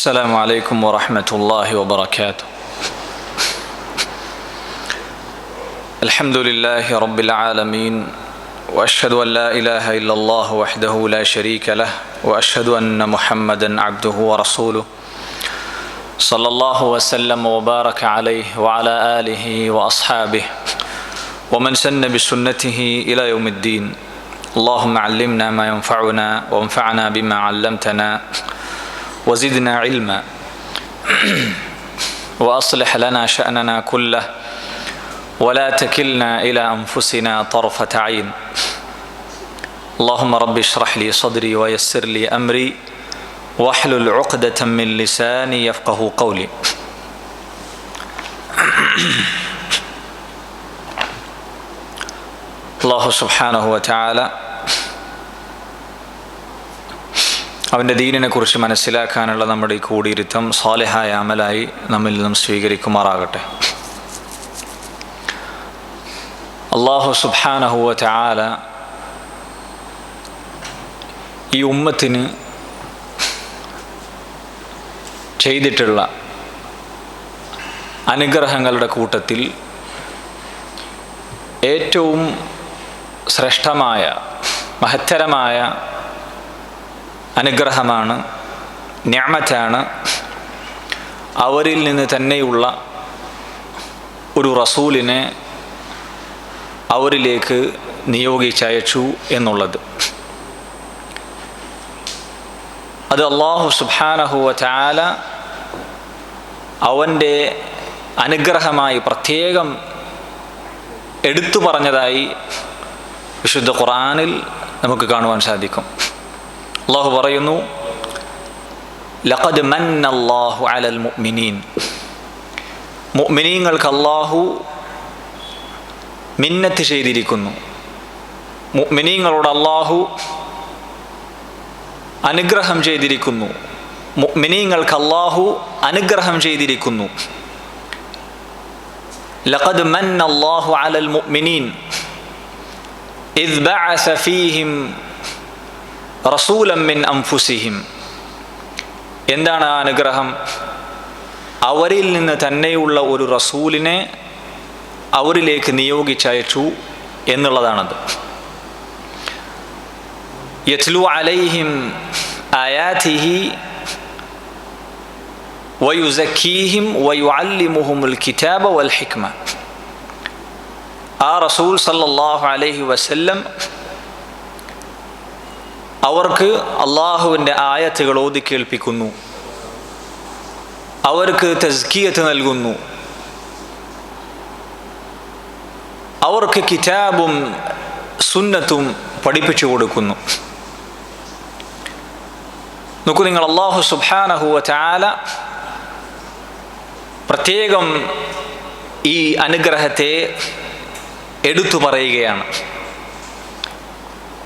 السلام عليكم ورحمة الله وبركاته. الحمد لله رب العالمين، وأشهد أن لا إله إلا الله وحده لا شريك له، وأشهد أن محمدا عبده ورسوله صلى الله وسلم وبارك عليه وعلى آله وأصحابه ومن سن بسنته إلى يوم الدين. اللهم علمنا ما ينفعنا وانفعنا بما علمتنا وزدنا علما وأصلح لنا شأننا كله ولا تكلنا إلى أنفسنا طرفة عين. اللهم رب اشرح لي صدري ويسر لي أمري واحلل عقدة من لساني يفقه قولي. അല്ലാഹു സുബ്ഹാനഹു വ തആല അവൻ്റെ ദീനിനെ കുറിച്ച് മനസ്സിലാക്കാനുള്ള നമ്മുടെ ഈ കൂടിയിരുത്തം സാലിഹായ അമലായി നമ്മിൽ നിന്നും സ്വീകരിക്കുമാറാകട്ടെ. അല്ലാഹു സുബ്ഹാനഹു വ തആല ഈ ഉമ്മത്തിന് ചെയ്തിട്ടുള്ള അനുഗ്രഹങ്ങളുടെ കൂട്ടത്തിൽ ഏറ്റവും ശ്രേഷ്ഠമായ മഹത്തരമായ അനുഗ്രഹമാണ്, നിഅമത്താണ് അവരിൽ നിന്ന് തന്നെയുള്ള ഒരു റസൂലിനെ അവരിലേക്ക് നിയോഗിച്ചയച്ചു എന്നുള്ളത്. അത് അല്ലാഹു സുബ്ഹാനഹു വ തആല അവൻ്റെ അനുഗ്രഹമായി പ്രത്യേകം എടുത്തു പറഞ്ഞതായി വിശുദ്ധ ഖുർആനിൽ നമുക്ക് കാണുവാൻ സാധിക്കും. അല്ലാഹു പറയുന്നു, ലഖദ് മന്നല്ലാഹു അലൽ മുഅ്മിനീൻ, മുഅ്മിനീങ്ങൾക്ക് അല്ലാഹു മിന്നത്ത് ചെയ്തിരിക്കുന്നു. മുഅ്മിനീങ്ങളോട് അല്ലാഹു അനുഗ്രഹം ചെയ്തിരിക്കുന്നു. മുഅ്മിനീങ്ങൾക്ക് അല്ലാഹു അനുഗ്രഹം ചെയ്തിരിക്കുന്നു. ലഖദ് മന്നല്ലാഹു അലൽ മുഅ്മിനീൻ ഇദ് ബഅസ ഫീഹിം റസൂലൻ മിൻ അൻഫുസിഹിം. എന്താണ് ആ അനുഗ്രഹം? അവരിൽ നിന്ന് തന്നെയുള്ള ഒരു റസൂലിനെ അവരിലേക്ക് നിയോഗിച്ചയച്ചു എന്നുള്ളതാണത്. യത്ലു അലൈഹിം ആയാതിഹി വയുസക്കീഹിം വയുഅല്ലിമുഹുമുൽ കിതാബ വൽ ഹിക്മ. ആ റസൂൽ സല്ലല്ലാഹു അലൈഹി വസല്ലം അവർക്ക് അള്ളാഹുവിൻ്റെ ആയത്തുകൾ ഓതി കേൾപ്പിക്കുന്നു, അവർക്ക് തസ്കിയത്ത് നൽകുന്നു, അവർക്ക് കിതാബും സുന്നത്തും പഠിപ്പിച്ചു കൊടുക്കുന്നു. നോക്കൂ നിങ്ങൾ, അല്ലാഹു സുബ്ഹാനഹു വ തആല പ്രത്യേകം ഈ അനുഗ്രഹത്തെ എടുത്തു പറയുകയാണ്.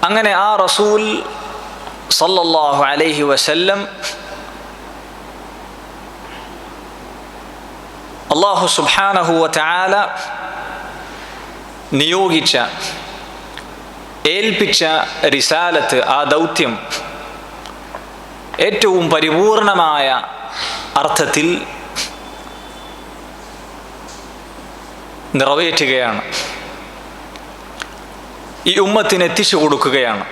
അങ്ങനെ ആ റസൂൽ സല്ലല്ലാഹു അലൈഹി വസല്ലം അല്ലാഹു സുബ്ഹാനഹു വ തആല നിയോഗിച്ച, ഏൽപ്പിച്ച റിസാലത്ത്, ആ ദൗത്യം ഏറ്റവും പരിപൂർണമായ അർത്ഥത്തിൽ നിറവേറ്റുകയാണ്. ഈ ഉമ്മത്തിന് എത്തിച്ചു കൊടുക്കുകയാണ്.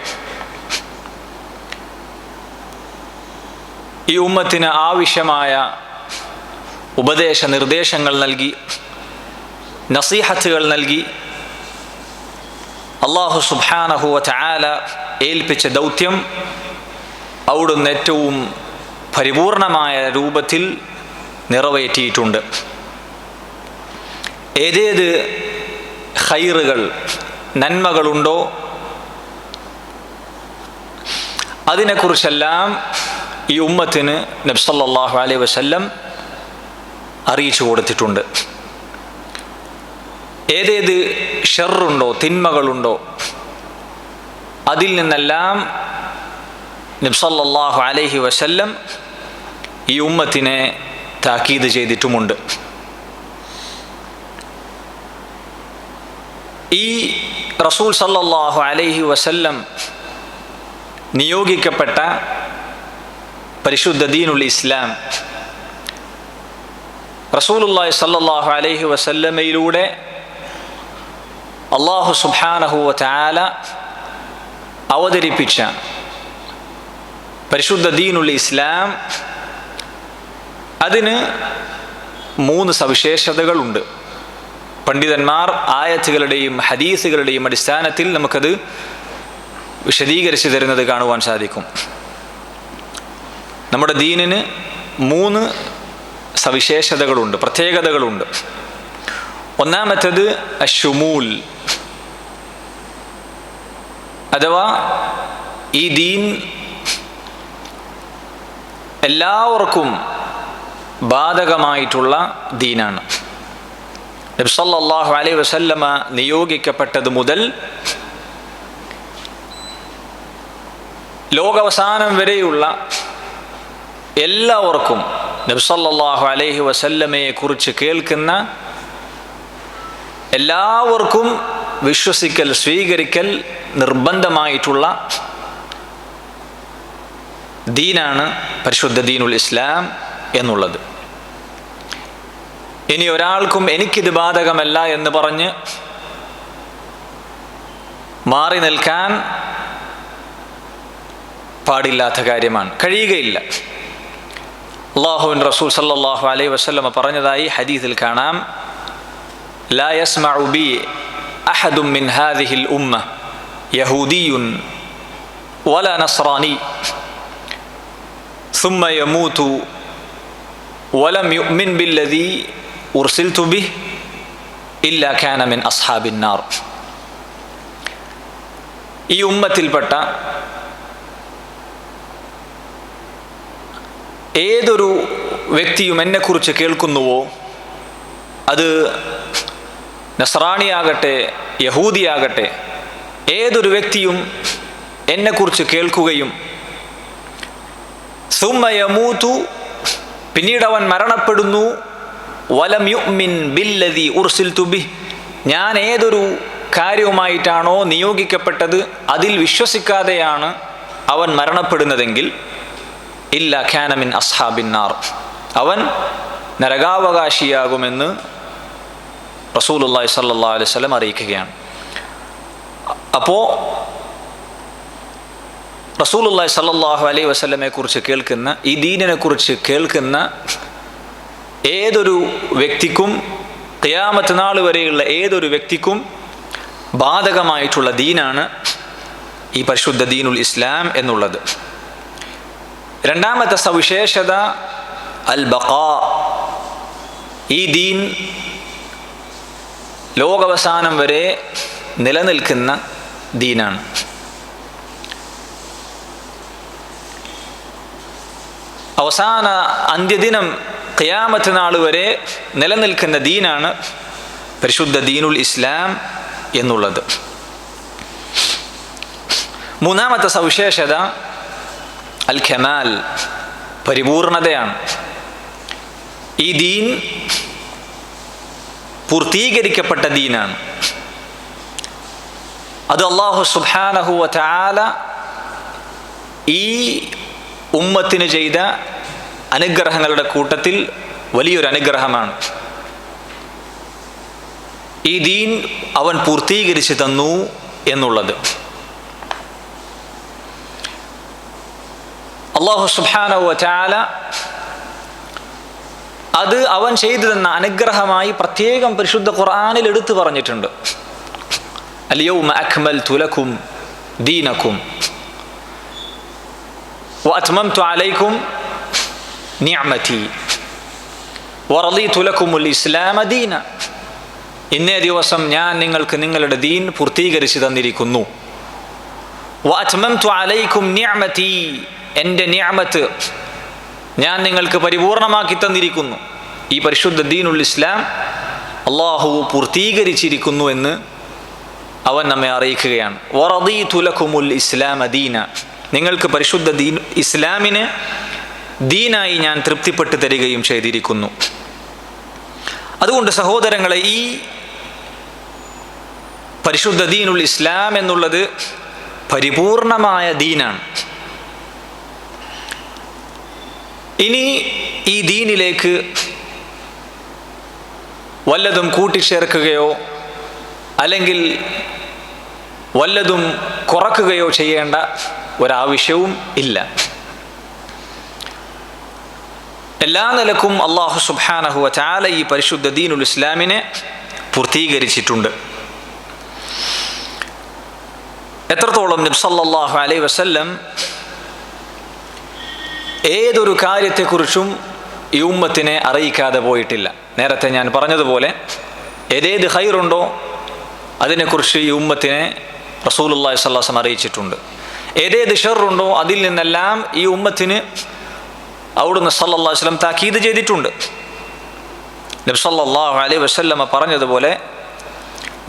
ഈ ഉമ്മത്തിന് ആവശ്യമായ ഉപദേശ നിർദ്ദേശങ്ങൾ നൽകി, നസീഹത്തുകൾ നൽകി. അല്ലാഹു സുബ്ഹാനഹു വ തആല ഏൽപ്പിച്ച ദൗത്യം അവിടുന്ന് ഏറ്റവും പരിപൂർണമായ രൂപത്തിൽ നിറവേറ്റിയിട്ടുണ്ട്. ഏതേത് ഖൈറുകൾ, നന്മകളുണ്ടോ അതിനെക്കുറിച്ചെല്ലാം ഈ ഉമ്മത്തിന് നബി സല്ലല്ലാഹു അലൈഹി വസല്ലം അറിയിച്ചു കൊടുത്തിട്ടുണ്ട്. ഏതേത് ഷർറുണ്ടോ, തിന്മകളുണ്ടോ, അതിൽ നിന്നെല്ലാം നബി സല്ലല്ലാഹു അലൈഹി വസല്ലം ഈ ഉമ്മത്തിനെ താക്കീത് ചെയ്തിട്ടുമുണ്ട്. ഈ റസൂൽ സല്ലല്ലാഹു അലൈഹി വസല്ലം നിയോഗിക്കപ്പെട്ട പരിശുദ്ധ ദീനുൽ ഇസ്ലാം റസൂലുള്ളാഹി സ്വല്ലല്ലാഹു അലൈഹി വസല്ലമയിലൂടെ അല്ലാഹു സുബ്ഹാനഹു വ തആല അവതരിപ്പിച്ച പരിശുദ്ധ ദീനുൽ ഇസ്ലാം അതിന് 3 സവിശേഷതകളുണ്ട്. പണ്ഡിതന്മാർ ആയത്തുകളുടെയും ഹദീസുകളുടെയും അടിസ്ഥാനത്തിൽ നമുക്കത് വിശദീകരിച്ചു തരുന്നത് കാണുവാൻ സാധിക്കും. നമ്മുടെ ദീനിന് 3 സവിശേഷതകളുണ്ട്, പ്രത്യേകതകളുണ്ട്. ഒന്നാമത്തേത് അശ്ശുമൂൽ, അഥവാ ഈ ദീൻ എല്ലാവർക്കും ബാധകമായിട്ടുള്ള ദീനാണ്. നബി സല്ലല്ലാഹു അലൈഹി വസല്ലമ നിയോഗിക്കപ്പെട്ടത് മുതൽ ലോകാവസാനം വരെയുള്ള എല്ലാവർക്കും നബി സല്ലല്ലാഹു അലൈഹി വസല്ലമയെ കുറിച്ച് കേൾക്കുന്ന എല്ലാവർക്കും വിശ്വസിക്കൽ, സ്വീകരിക്കൽ നിർബന്ധമായിട്ടുള്ള ദീനാണ് പരിശുദ്ധ ദീനുൽ ഇസ്ലാം എന്നുള്ളത്. ഇനി ഒരാൾക്കും എനിക്കിത് ബാധകമല്ല എന്ന് പറഞ്ഞ് മാറി നിൽക്കാൻ പാടില്ലാത്ത കാര്യമാണ്, കഴിയുകയില്ല. അല്ലാഹുവിൻ്റെ റസൂൽ സല്ലല്ലാഹു അലൈഹി വസല്ലമ പറഞ്ഞതായി ഹദീസിൽ കാണാം, ലാ യസ്മഉ ബി അഹദും മിൻ ഹാദിഹിൽ ഉമ്മ യഹൂദിയുൻ വലാ നസ്റാനി സുമ്മ യമൂതു വലം യുഅ്മിൻ ബില്ലദീ ഉർസിൽതു ബിഹി ഇല്ലാ കാന മിൻ അസ്ഹാബിൻ നാർ. ഈ ഉമ്മത്തിൽപ്പെട്ട ഏതൊരു വ്യക്തിയും എന്നെക്കുറിച്ച് കേൾക്കുന്നുവോ, അത് നസ്രാണിയാകട്ടെ യഹൂദിയാകട്ടെ, ഏതൊരു വ്യക്തിയും എന്നെക്കുറിച്ച് കേൾക്കുകയും സുമ്മ യമൂതു, പിന്നീട് അവൻ മരണപ്പെടുന്നു, വലം യുഅ്മിൻ ബില്ലദീ ഉർസിൽതു ബിഹി, ഞാൻ ഏതൊരു കാര്യവുമായിട്ടാണോ നിയോഗിക്കപ്പെട്ടത് അതിൽ വിശ്വസിക്കാതെയാണ് അവൻ മരണപ്പെടുന്നതെങ്കിൽ ഇല്ലാ കാന മിൻ അസ്ഹാബിൻ നാർ, അവൻ നരകാവകാശിയാകുമെന്ന് റസൂലുള്ളാഹി സ്വല്ലല്ലാഹു അലൈഹി വസല്ലം അറിയിക്കുകയാണ്. അപ്പോൾ റസൂലുള്ളാഹി സ്വല്ലല്ലാഹു അലൈഹി വസല്ലമയെ കുറിച്ച് കേൾക്കുന്ന, ഈ ദീനിനെ കുറിച്ച് കേൾക്കുന്ന ഏതൊരു വ്യക്തിക്കും, ഖിയാമത്ത് നാൾ വരെയുള്ള ഏതൊരു വ്യക്തിക്കും ബാധകമായിട്ടുള്ള ദീനാണ് ഈ പരിശുദ്ധ ദീനുൽ ഇസ്ലാം എന്നുള്ളത്. രണ്ടാമത്തെ സവിശേഷത അൽ ബഖാ, ഈ ദീൻ ലോകാവസാനം വരെ നിലനിൽക്കുന്ന ദീനാണ്. അവസാന അന്ത്യദിനം ഖിയാമത്ത് നാൾ വരെ നിലനിൽക്കുന്ന ദീനാണ് പരിശുദ്ധ ദീനുൽ ഇസ്ലാം എന്നുള്ളത്. മൂന്നാമത്തെ സവിശേഷത അൽ ഖമാൽ, പരിപൂർണതയാണ്. ഈ ദീൻ പൂർത്തീകരിക്കപ്പെട്ട ദീനാണ്. അത് അല്ലാഹു സുബ്ഹാനഹു വ തആല ഈ ഉമ്മത്തിന് ചെയ്ത അനുഗ്രഹങ്ങളുടെ കൂട്ടത്തിൽ വലിയൊരു അനുഗ്രഹമാണ്. ഈ ദീൻ അവൻ പൂർത്തീകരിച്ചു തന്നു എന്നുള്ളത്. അല്ലാഹു സുബ്ഹാനഹു വ തആല അത് അവൻ ചെയ്തു തന്ന അനുഗ്രഹമായി പ്രത്യേകം പരിശുദ്ധ ഖുർആനിൽ എടുത്തു പറഞ്ഞിട്ടുണ്ട്. അൽ യൗമ അക്മൽതു ലക്കും ദീനക്കും വഅത്മംതു അലൈക്കും നിഅമതി വറദീതു ലക്കുമുൽ ഇസ്ലാമ ദീന. ഇന്നേ ദിവസം ഞാൻ നിങ്ങൾക്ക് നിങ്ങളുടെ ദീൻ പൂർത്തീകരിച്ചു തന്നിരിക്കുന്നു. വഅത്മംതു അലൈക്കും നിഅമതി, എൻ്റെ നിഅമത്ത് ഞാൻ നിങ്ങൾക്ക് പരിപൂർണമാക്കി തന്നിരിക്കുന്നു. ഈ പരിശുദ്ധ ദീനുൽ ഇസ്ലാം അല്ലാഹു പൂർത്തീകരിച്ചിരിക്കുന്നു എന്ന് അവൻ നമ്മെ അറിയിക്കുകയാണ്. വറദീതു ലക്കുമുൽ ഇസ്ലാമ ദീന, നിങ്ങൾക്ക് പരിശുദ്ധ ദീൻ ഇസ്ലാമിനെ ദീനായി ഞാൻ തൃപ്തിപ്പെട്ട് തരികയും ചെയ്തിരിക്കുന്നു. അതുകൊണ്ട് സഹോദരങ്ങളെ, ഈ പരിശുദ്ധ ദീനുൽ ഇസ്ലാം എന്നുള്ളത് പരിപൂർണമായ ദീനാണ്. ഇനി ഈ ദീനിലേക്ക് വല്ലതും കൂട്ടിച്ചേർക്കുകയോ അല്ലെങ്കിൽ വല്ലതും കുറക്കുകയോ ചെയ്യേണ്ട ഒരാവശ്യവും ഇല്ല. എല്ലാ നിലക്കും അല്ലാഹു സുബ്ഹാനഹു വ തആല ഈ പരിശുദ്ധ ദീനുൽ ഇസ്ലാമിനെ പൂർത്തീകരിച്ചിട്ടുണ്ട്. എത്രത്തോളം നബി സല്ലല്ലാഹു അലൈഹി വസല്ലം ഏതൊരു കാര്യത്തെക്കുറിച്ചും ഈ ഉമ്മത്തിനെ അറിയിക്കാതെ പോയിട്ടില്ല. നേരത്തെ ഞാൻ പറഞ്ഞതുപോലെ ഏതേത് ഖൈറുണ്ടോ അതിനെക്കുറിച്ച് ഈ ഉമ്മത്തിനെ റസൂലുള്ളാഹി സ്വല്ലല്ലാഹു അലൈഹി വസല്ലം അറിയിച്ചിട്ടുണ്ട്. ഏതേത് ഷർറുണ്ടോ അതിൽ നിന്നെല്ലാം ഈ ഉമ്മത്തിന് അവിടുന്ന് സല്ലല്ലാഹു അലൈഹി വസല്ലം താക്കീത് ചെയ്തിട്ടുണ്ട്. നബി സല്ലല്ലാഹു അലൈഹി വസല്ലം പറഞ്ഞതുപോലെ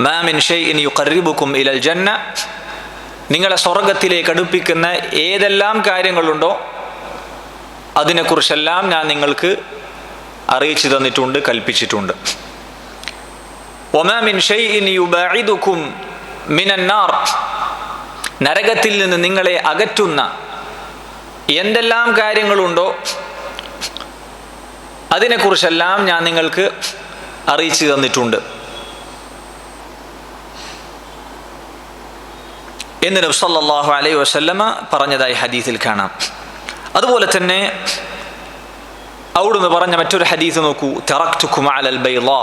മാ മിൻ ഷൈഇൻ യുഖർരിബുക്കും ഇലൽ ജന്ന, നിങ്ങളെ സ്വർഗത്തിലേക്ക് അടുപ്പിക്കുന്ന ഏതെല്ലാം കാര്യങ്ങളുണ്ടോ അതിനെക്കുറിച്ചെല്ലാം ഞാൻ നിങ്ങൾക്ക് അറിയിച്ചു തന്നിട്ടുണ്ട്, കൽപ്പിച്ചിട്ടുണ്ട്. വമാ മിൻ ഷൈഇൻ യുബഇദുക്കും മിനൻ നാർ, നരകത്തിൽ നിന്ന് നിങ്ങളെ അകറ്റുന്ന എന്തെല്ലാം കാര്യങ്ങളുണ്ടോ അതിനെക്കുറിച്ചെല്ലാം ഞാൻ നിങ്ങൾക്ക് അറിയിച്ചു തന്നിട്ടുണ്ട് എന്ന് നബി സല്ലല്ലാഹു അലൈഹി വസല്ലമ പറഞ്ഞതായി ഹദീസിൽ കാണാം. അതുപോലെ തന്നെ അവിടുന്ന് പറഞ്ഞ മറ്റൊരു ഹദീസ് നോക്കൂ, തറക്തുക്കും അലൽ ബൈളാ,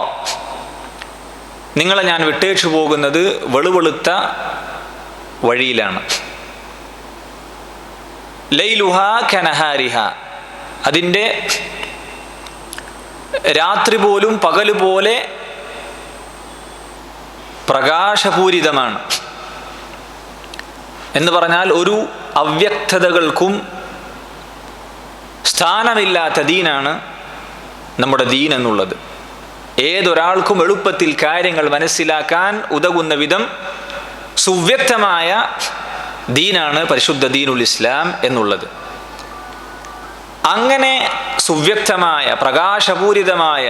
നിങ്ങളെ ഞാൻ വിട്ടേച്ചു പോകുന്നത് വെളുവെളുത്ത വഴിയിലാണ്. ലൈലുഹ കനഹാരിഹ, അതിൻ്റെ രാത്രി പോലും പകല് പോലെ പ്രകാശപൂരിതമാണ്. എന്ന് പറഞ്ഞാൽ ഒരു അവ്യക്തതകൾക്കും സ്ഥാനമില്ലാത്ത ദീനാണ് നമ്മുടെ ദീൻ എന്നുള്ളത്. ഏതൊരാൾക്കും എളുപ്പത്തിൽ കാര്യങ്ങൾ മനസ്സിലാക്കാൻ ഉതകുന്ന വിധം സുവ്യക്തമായ ദീനാണ് പരിശുദ്ധ ദീനുൽ ഇസ്ലാം എന്നുള്ളത്. അങ്ങനെ സുവ്യക്തമായ പ്രകാശപൂരിതമായ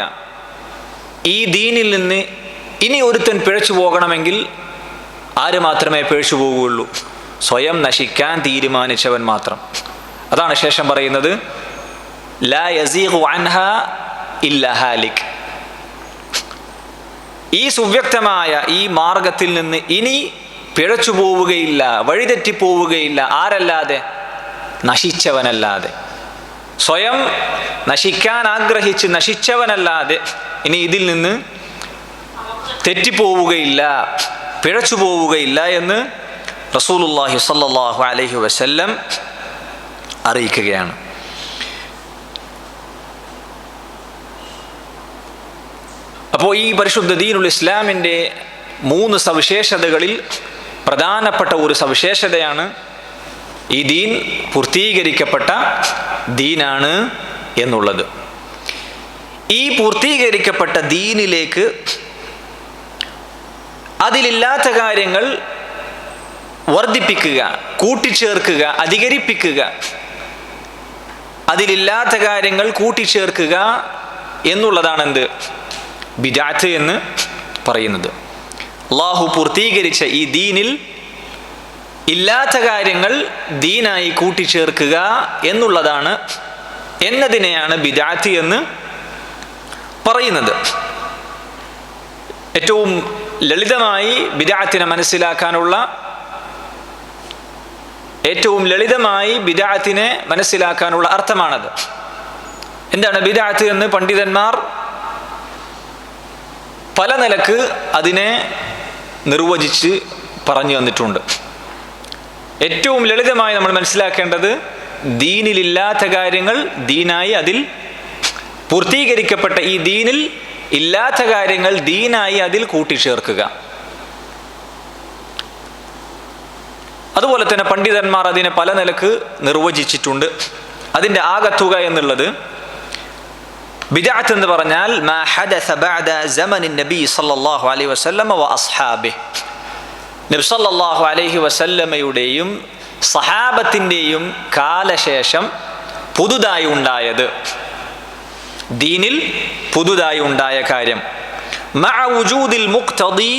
ഈ ദീനിൽ നിന്ന് ഇനി ഒരുത്തൻ പിഴച്ചു പോകണമെങ്കിൽ ആര് മാത്രമേ പിഴച്ചു പോകുകയുള്ളൂ? സ്വയം നശിക്കാൻ തീരുമാനിച്ചവൻ മാത്രം. അതാണ് ശേഷം പറയുന്നത് ലാ യസീഗു അൻഹാ ഇല്ലാ ഹാലിക്. ഈ സുവ്യക്തമായ ഈ മാർഗത്തിൽ നിന്ന് ഇനി പിഴച്ചു പോവുകയില്ല, വഴിതെറ്റിപ്പോവുകയില്ല. ആരല്ലാതെ? നശിച്ചവനല്ലാതെ. സ്വയം നശിക്കാൻ ആഗ്രഹിച്ച് നശിച്ചവനല്ലാതെ ഇനി ഇതിൽ നിന്ന് തെറ്റിപ്പോവുകയില്ല, പിഴച്ചു പോവുകയില്ല എന്ന് റസൂലുള്ളാഹി സ്വല്ലല്ലാഹു അലൈഹി വസല്ലം അറിയിക്കുകയാണ്. അപ്പോൾ ഈ പരിശുദ്ധ ദീനുൽ ഇസ്ലാമിൻ്റെ 3 സവിശേഷതകളിൽ പ്രധാനപ്പെട്ട ഒരു സവിശേഷതയാണ് ഈ ദീൻ പൂർത്തീകരിക്കപ്പെട്ട ദീനാണ് എന്നുള്ളത്. ഈ പൂർത്തീകരിക്കപ്പെട്ട ദീനിലേക്ക് അതിലില്ലാത്ത കാര്യങ്ങൾ വർദ്ധിപ്പിക്കുക, കൂട്ടിച്ചേർക്കുക, അധികരിപ്പിക്കുക, അതിലില്ലാത്ത കാര്യങ്ങൾ കൂട്ടിച്ചേർക്കുക എന്നുള്ളതാണ് എന്ത്? ബിദ്അത്ത് എന്ന് പറയുന്നത്. അല്ലാഹു പൂർത്തീകരിച്ച ഈ ദീനിൽ ഇല്ലാത്ത കാര്യങ്ങൾ ദീനായി കൂട്ടിച്ചേർക്കുക എന്നതിനെയാണ് ബിദ്അത്ത് എന്ന് പറയുന്നത്. ഏറ്റവും ലളിതമായി ബിദ്അത്തിനെ മനസ്സിലാക്കാനുള്ള അർത്ഥമാണത്. എന്താണ് ബിദ്അത്ത് എന്ന് പണ്ഡിതന്മാർ പല നിലക്ക് അതിനെ നിർവചിച്ച് പറഞ്ഞു തന്നിട്ടുണ്ട്. ഏറ്റവും ലളിതമായി നമ്മൾ മനസ്സിലാക്കേണ്ടത് ദീനിലില്ലാത്ത കാര്യങ്ങൾ ദീനായി, അതിൽ പൂർത്തീകരിക്കപ്പെട്ട ഈ ദീനിൽ ഇല്ലാത്ത കാര്യങ്ങൾ ദീനായി അതിൽ കൂട്ടിച്ചേർക്കുക. അതുപോലെ തന്നെ പണ്ഡിതന്മാർ അതിനെ പല നിലക്ക് നിർവചിച്ചിട്ടുണ്ട്. അതിൻ്റെ ആകത്തുക എന്നുള്ളത്, ബിദ്അത്ത് എന്ന് പറഞ്ഞാൽ മാ ഹദസ ബഅദ സമനിൻ നബി സല്ലല്ലാഹു അലൈഹി വസല്ലം വ അസ്ഹാബിഹി, നബി സല്ലല്ലാഹു അലൈഹി വസല്ലമയുടെയും സഹാബത്തിൻ്റെയും കാലശേഷം പുതുതായി ഉണ്ടായത്, ദീനിൽ പുതുതായി ഉണ്ടായ കാര്യം. മഅ വുജൂദിൽ മുഖ്തദി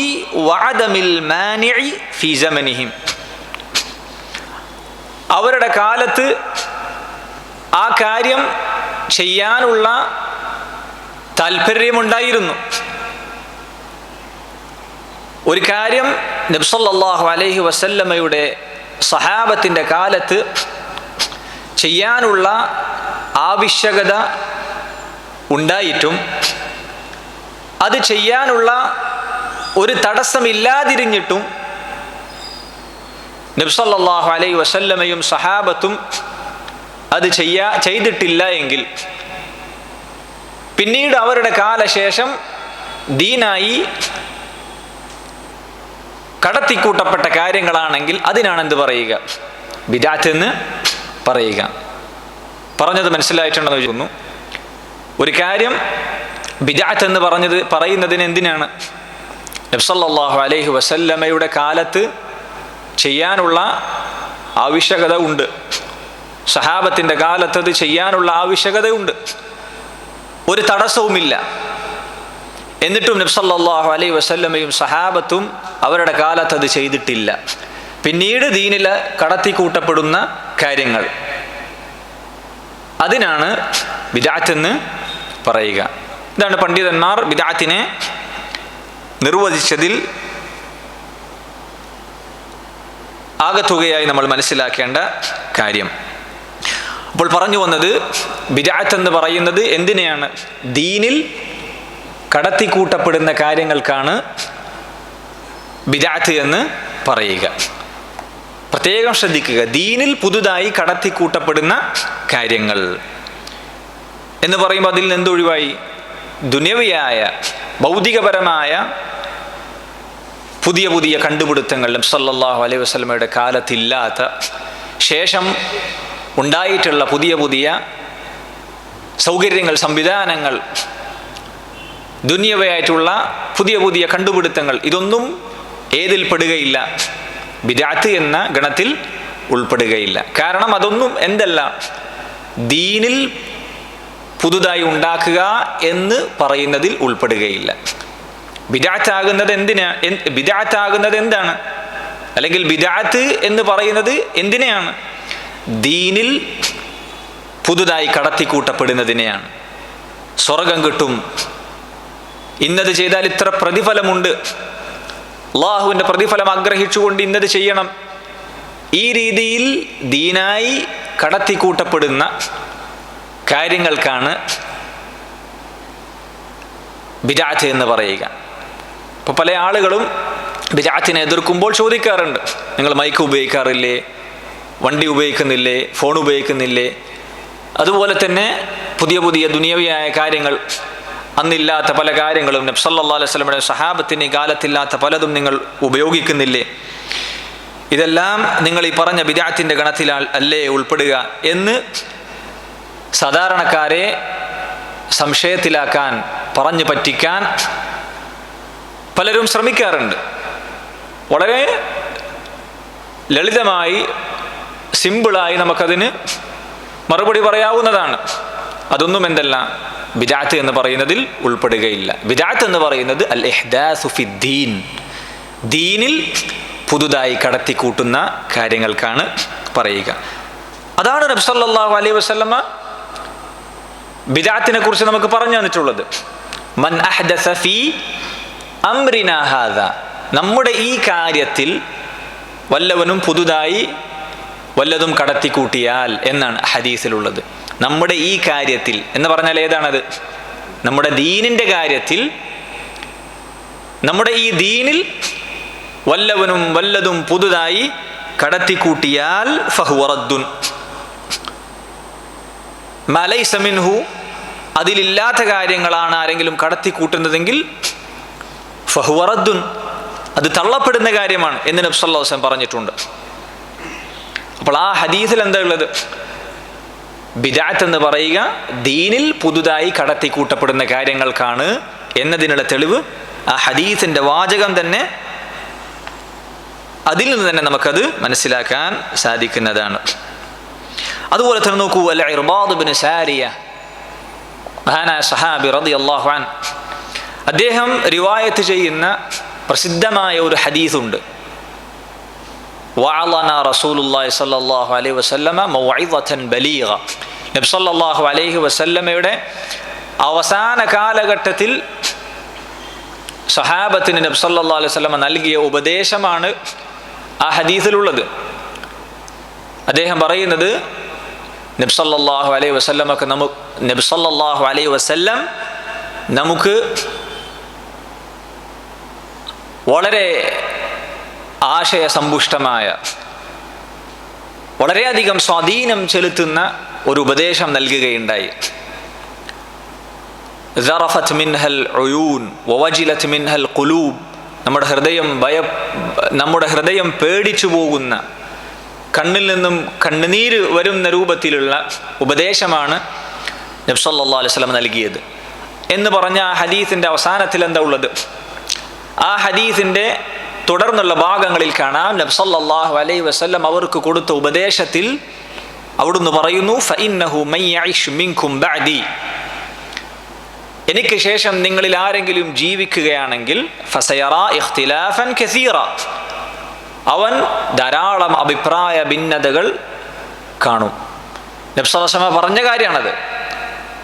വഅദമിൽ മാനിഇ ഫീ സമനിഹിം, അവരുടെ കാലത്ത് ആ കാര്യം ചെയ്യാനുള്ള താല്പര്യമുണ്ടായിരുന്നു. ഒരു കാര്യം നബി സല്ലല്ലാഹു അലൈഹി വസല്ലമയുടെ സഹാബത്തിൻ്റെ കാലത്ത് ചെയ്യാനുള്ള ആവശ്യകത ഉണ്ടായിട്ടും അത് ചെയ്യാനുള്ള ഒരു തടസ്സമില്ലാതിരിഞ്ഞിട്ടും നബി സല്ലല്ലാഹു അലൈഹി വസല്ലമയും സഹാബത്തും അത് ചെയ്തിട്ടില്ല എങ്കിൽ പിന്നീട് അവരുടെ കാലശേഷം ദീനായി കടത്തിക്കൂട്ടപ്പെട്ട കാര്യങ്ങളാണെങ്കിൽ അതിനാണ് എന്ത് പറയുക? ബിദ്അത്ത് എന്ന് പറയുക. പറഞ്ഞത് മനസ്സിലായിട്ടുണ്ടെന്ന് ചോദിക്കുന്നു. ഒരു കാര്യം ബിദ്അത്ത് എന്ന് പറയുന്നതിന് എന്തിനാണ്? നബി സല്ലല്ലാഹു അലൈഹി വസല്ലമയുടെ കാലത്ത് ചെയ്യാനുള്ള ആവശ്യകത ഉണ്ട്, സഹാബത്തിൻ്റെ കാലത്ത് അത് ചെയ്യാനുള്ള ആവശ്യകതയുണ്ട്, ഒരു തടസ്സവുമില്ല. എന്നിട്ടും നബി സല്ലല്ലാഹു അലൈഹി വസല്ലമയും സഹാബത്തും അവരുടെ കാലത്ത് അത് ചെയ്തിട്ടില്ല. പിന്നീട് ദീനിൽ കടത്തിക്കൂട്ടപ്പെടുന്ന കാര്യങ്ങൾ, അതിനാണ് ബിദ്അത്ത് എന്ന് പറയുക. ഇതാണ് പണ്ഡിതന്മാർ ബിദ്അത്തിനെ നിർവചിച്ചതിൽ ആകത്തുകയായി നമ്മൾ മനസ്സിലാക്കേണ്ട കാര്യം. അപ്പോൾ പറഞ്ഞു വന്നത്, ബിദ്അത്ത് എന്ന് പറയുന്നത് എന്തിനെയാണ്? ദീനിൽ കടത്തിക്കൂട്ടപ്പെടുന്ന കാര്യങ്ങൾക്കാണ് ബിദ്അത്ത് എന്ന് പറയുക. പ്രത്യേകം ശ്രദ്ധിക്കുക, ദീനിൽ പുതുതായി കടത്തിക്കൂട്ടപ്പെടുന്ന കാര്യങ്ങൾ എന്ന് പറയുമ്പോൾ അതിൽ നിന്ന് ഒഴിവായി ദുനിയവിയായ ഭൗതികപരമായ പുതിയ പുതിയ കണ്ടുപിടുത്തങ്ങൾ നബി സല്ലല്ലാഹു അലൈഹി വസല്ലമയുടെ കാലത്തില്ലാത്ത, ശേഷം ഉണ്ടായിട്ടുള്ള പുതിയ പുതിയ സൗകര്യങ്ങൾ, സംവിധാനങ്ങൾ, ദുനിയവയായിട്ടുള്ള പുതിയ പുതിയ കണ്ടുപിടുത്തങ്ങൾ, ഇതൊന്നും ഏതിൽ പെടുകയില്ല? ബിദ്അത്ത് എന്ന ഗണത്തിൽ ഉൾപ്പെടുകയില്ല. കാരണം അതൊന്നും എന്തല്ല, ദീനിൽ പുതുതായി ഉണ്ടാക്കുക എന്ന് പറയുന്നതിൽ ഉൾപ്പെടുകയില്ല. ബിദ്അത്ത് ആകുന്നത് ബിദ്അത്ത് ആകുന്നത് എന്താണ്? അല്ലെങ്കിൽ ബിദ്അത്ത് എന്ന് പറയുന്നത് എന്തിനെയാണ്? ദീനിൽ പുതുതായി കടത്തിക്കൂട്ടപ്പെടുന്നതിനെയാണ്. സ്വർഗം കിട്ടും, ഇന്നത് ചെയ്താൽ ഇത്ര പ്രതിഫലമുണ്ട്, അള്ളാഹുവിൻ്റെ പ്രതിഫലം ആഗ്രഹിച്ചുകൊണ്ട് ഇന്നത് ചെയ്യണം, ഈ രീതിയിൽ ദീനായി കടത്തിക്കൂട്ടപ്പെടുന്ന കാര്യങ്ങൾക്കാണ് ബിദ്അത്ത് എന്ന് പറയുക. ഇപ്പോൾ പല ആളുകളും ബിദ്അത്തിനെ എതിർക്കുമ്പോൾ ചോദിക്കാറുണ്ട്, നിങ്ങൾ മൈക്ക് ഉപയോഗിക്കാറില്ലേ, വണ്ടി ഉപയോഗിക്കുന്നില്ലേ, ഫോൺ ഉപയോഗിക്കുന്നില്ലേ, അതുപോലെ തന്നെ പുതിയ പുതിയ ദുനിയവിയായ കാര്യങ്ങൾ, അന്നില്ലാത്ത പല കാര്യങ്ങളും നബി സല്ലല്ലാഹു അലൈഹി വസല്ലമയുടെ സഹാബത്തിന് ഈ കാലത്തില്ലാത്ത പലതും നിങ്ങൾ ഉപയോഗിക്കുന്നില്ലേ, ഇതെല്ലാം നിങ്ങൾ ഈ പറഞ്ഞ ബിദ്അത്തിൻ്റെ ഗണത്തിൽ അല്ലേ ഉൾപ്പെടുക എന്ന് സാധാരണക്കാരെ സംശയത്തിലാക്കാൻ, പറഞ്ഞു പറ്റിക്കാൻ പലരും ശ്രമിക്കാറുണ്ട്. വളരെ ലളിതമായി, സിമ്പിളായി നമുക്കതിന് മറുപടി പറയാവുന്നതാണ്. അതൊന്നും എന്തല്ല, ബിദ്അത്ത് എന്ന് പറയുന്നതിൽ ഉൾപ്പെടുകയില്ല. ബിദ്അത്ത് എന്ന് പറയുന്നത് അൽ ഇഹ്ദാസു ഫിദ്ദീൻ, ദീനിൽ പുതുതായി കടത്തിക്കൂട്ടുന്ന കാര്യങ്ങൾക്കാണ് പറയുക. അതാണ് നബി സല്ലല്ലാഹു അലൈഹി വസല്ലമ ബിദ്അത്തിനെ കുറിച്ച് നമുക്ക് പറഞ്ഞു തന്നിട്ടുള്ളത്. മൻ അഹ്ദസ ഫീ അംരിനാ ഹാദാ, നമ്മുടെ ഈ കാര്യത്തിൽ വല്ലവനും പുതുതായി വല്ലതും കടത്തിക്കൂട്ടിയാൽ എന്നാണ് ഹദീസിലുള്ളത്. നമ്മുടെ ഈ കാര്യത്തിൽ എന്ന് പറഞ്ഞാൽ ഏതാണത്? നമ്മുടെ ദീനിൻ്റെ കാര്യത്തിൽ, നമ്മുടെ ഈ ദീനിൽ വല്ലവനും വല്ലതും പുതുതായി കടത്തിക്കൂട്ടിയാൽ ഫഹുവ റദ്ദുൻ മാ ലൈസ മിൻഹു, അതിലില്ലാത്ത കാര്യങ്ങളാണ് ആരെങ്കിലും കടത്തിക്കൂട്ടുന്നതെങ്കിൽ ഫഹുവ റദ്ദുൻ, അത് തള്ളപ്പെടുന്ന കാര്യമാണ് എന്ന് നബി സല്ലല്ലാഹു അലൈഹി വസല്ലം പറഞ്ഞിട്ടുണ്ട്. അപ്പോൾ ആ ഹദീസിൽ എന്താ ഉള്ളത്? ബിദ്അത്ത് എന്ന് പറയുക ദീനിൽ പുതുതായി കടത്തിക്കൂട്ടപ്പെടുന്ന കാര്യങ്ങൾക്കാണ് എന്നതിനുള്ള തെളിവ് ആ ഹദീസിൻ്റെ വാചകം തന്നെ, അതിൽ നിന്ന് തന്നെ നമുക്കത് മനസ്സിലാക്കാൻ സാധിക്കുന്നതാണ്. അതുപോലെ തന്നെ നോക്കൂ, അൽ ഇർബാദ് ഇബ്നു സാരിയ, മഹാനായ സഹാബി റളിയല്ലാഹു അൻഹു, അദ്ദേഹം റിവായത്ത് ചെയ്യുന്ന പ്രസിദ്ധമായ ഒരു ഹദീസുണ്ട്. വഅളന റസൂലുള്ളാഹി സ്വല്ലല്ലാഹു അലൈഹി വസല്ലമ മൗഇദതൻ ബലീഗ, നബി സല്ലല്ലാഹു അലൈഹി വസല്ലമയുടെ അവസാന കാലഘട്ടത്തിൽ സഹാബത്തിന് നബി സല്ലല്ലാഹു അലൈഹി വസല്ലമ നൽകിയ ഉപദേശമാണ് ആ ഹദീസിലുള്ളത്. അദ്ദേഹം പറയുന്നത് നബി സല്ലല്ലാഹു അലൈഹി വസല്ലം നമുക്ക് വളരെ ആശയസമ്പുഷ്ടമായ, വളരെയധികം സ്വാധീനം ചെലുത്തുന്ന ഒരു ഉപദേശം നൽകുകയുണ്ടായി. സറഫത് മിൻഹൽ ഉയൂൻ വവജിലത് മിൻഹൽ ഖുലൂബ്. നമ്മുടെ ഹൃദയം പേടിച്ചു പോകുന്ന, കണ്ണിൽ നിന്നും കണ്ണുനീര് വരുന്ന രൂപത്തിലുള്ള ഉപദേശമാണ് നബി സല്ലല്ലാഹു അലൈഹി വസല്ലം നൽകിയത് എന്ന് പറഞ്ഞ ആ ഹദീസിന്റെ അവസാനത്തിൽ എന്താ ഉള്ളത്? ആ ഹദീസിന്റെ തുടർന്നുള്ള ഭാഗങ്ങളിൽ കാണാം നബി സല്ലല്ലാഹു അലൈഹി വസല്ലം അവർക്ക് കൊടുത്ത ഉപദേശത്തിൽ അവിടുന്ന് പറയുന്നു, ഫഇന്നഹു മൻ യഇശ് മിൻകും ബഅദി, എനിക്ക് ശേഷം നിങ്ങളിൽ ആരെങ്കിലും ജീവിക്കുകയാണെങ്കിൽ ഫസയറാ ഇഖ്തിലാഫൻ കസീറ, അവൻ ധാരാളം അഭിപ്രായ ഭിന്നതകൾ കാണും. നബി സല്ലല്ലാഹു അലൈഹി വസല്ലം പറഞ്ഞ കാര്യമാണത്.